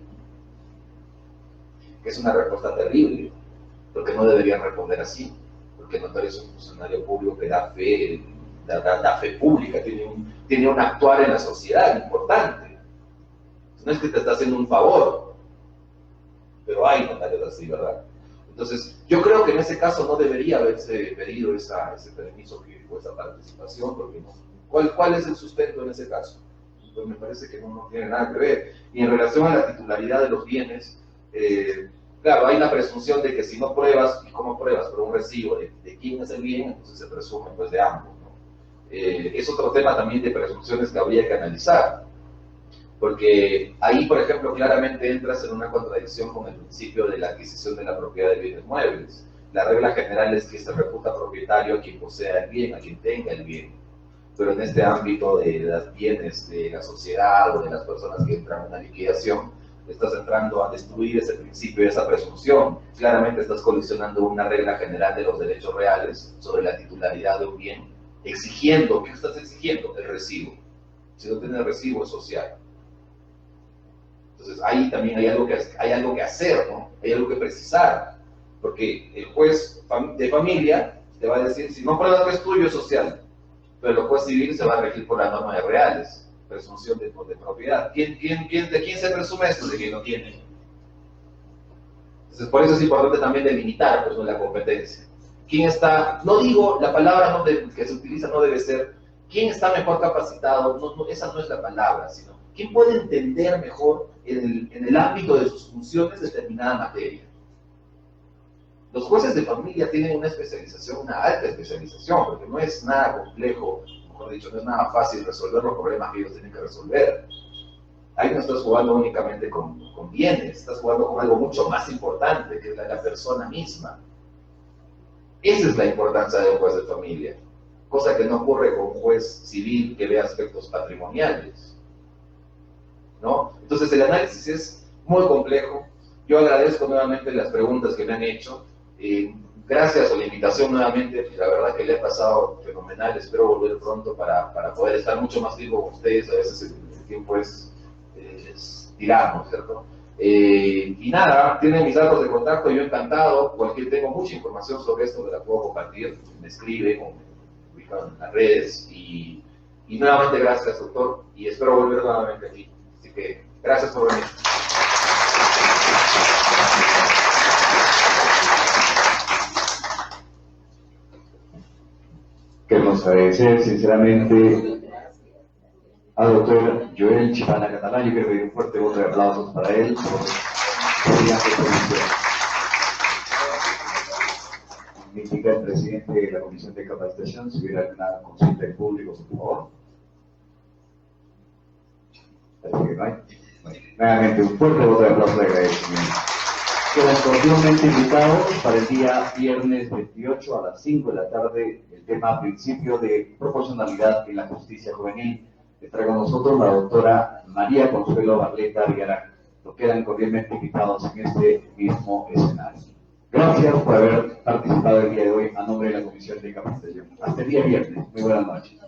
C: Que es una respuesta terrible, porque no deberían responder así, porque el notario es un funcionario público que da fe pública, tiene un actuar en la sociedad importante. No es que te está haciendo un favor, pero hay notarios así, ¿verdad? Entonces, yo creo que en ese caso no debería haberse pedido ese permiso o esa participación, porque no. ¿Cuál es el sustento en ese caso? Pues me parece que no tiene nada que ver. Y en relación a la titularidad de los bienes, claro, hay una presunción de que si no pruebas, ¿y cómo pruebas? Por un recibo de quién es el bien, entonces se presume pues de ambos, ¿no? Es otro tema también de presunciones que habría que analizar. Porque ahí, por ejemplo, claramente entras en una contradicción con el principio de la adquisición de la propiedad de bienes muebles. La regla general es que se reputa propietario a quien posea el bien, a quien tenga el bien. Pero en este ámbito de los bienes de la sociedad o de las personas que entran en una liquidación, estás entrando a destruir ese principio y esa presunción. Claramente estás colisionando una regla general de los derechos reales sobre la titularidad de un bien, exigiendo, ¿qué estás exigiendo? El recibo. Si no tienes recibo es social. Entonces ahí también hay algo que hacer, ¿no? Hay algo que precisar, porque el juez de familia te va a decir, si no pruebas que es tuyo es social, pero el juez civil se va a regir por las normas reales, presunción de propiedad. ¿De quién se presume esto? De quien no tiene. Entonces por eso es importante también delimitar pues, la competencia. ¿Quién está? No digo, la palabra que se utiliza no debe ser ¿quién está mejor capacitado? Esa no es la palabra, sino ¿quién puede entender mejor en el ámbito de sus funciones determinada materia? Los jueces de familia tienen una especialización, una alta especialización, porque no es nada complejo, mejor dicho, no es nada fácil resolver los problemas que ellos tienen que resolver. Ahí no estás jugando únicamente con bienes, estás jugando con algo mucho más importante, que es la persona misma. Esa es la importancia de un juez de familia, cosa que no ocurre con un juez civil que ve aspectos patrimoniales, ¿no? Entonces el análisis es muy complejo. Yo agradezco nuevamente las preguntas que me han hecho. Gracias a la invitación nuevamente, la verdad que le he pasado fenomenal. Espero volver pronto para poder estar mucho más tiempo con ustedes. A veces el tiempo es tirano, ¿cierto? Y nada, tienen mis datos de contacto, yo encantado. Tengo mucha información sobre esto, me la puedo compartir. Me escribe, me ubican en las redes. Y nuevamente gracias, doctor, y espero volver nuevamente aquí. Así que gracias por venir.
A: Queremos agradecer sinceramente al doctor Joel Chipana Catalán. Yo quiero pedir un fuerte voto de aplausos para él por brillante exposición. Me indica el presidente de la Comisión de Capacitación si hubiera alguna consulta del público, por favor. Parece que no hay. Bueno, nuevamente un fuerte voto de aplausos de agradecimiento. Quedan continuamente invitados para el día viernes 28 a las 5 de la tarde el tema principio de proporcionalidad en la justicia juvenil. Le traigo a nosotros la doctora María Consuelo Barleta Villarán. Lo quedan cordialmente invitados en este mismo escenario. Gracias por haber participado el día de hoy a nombre de la Comisión de Capacitación. Hasta el día viernes. Muy buenas noches.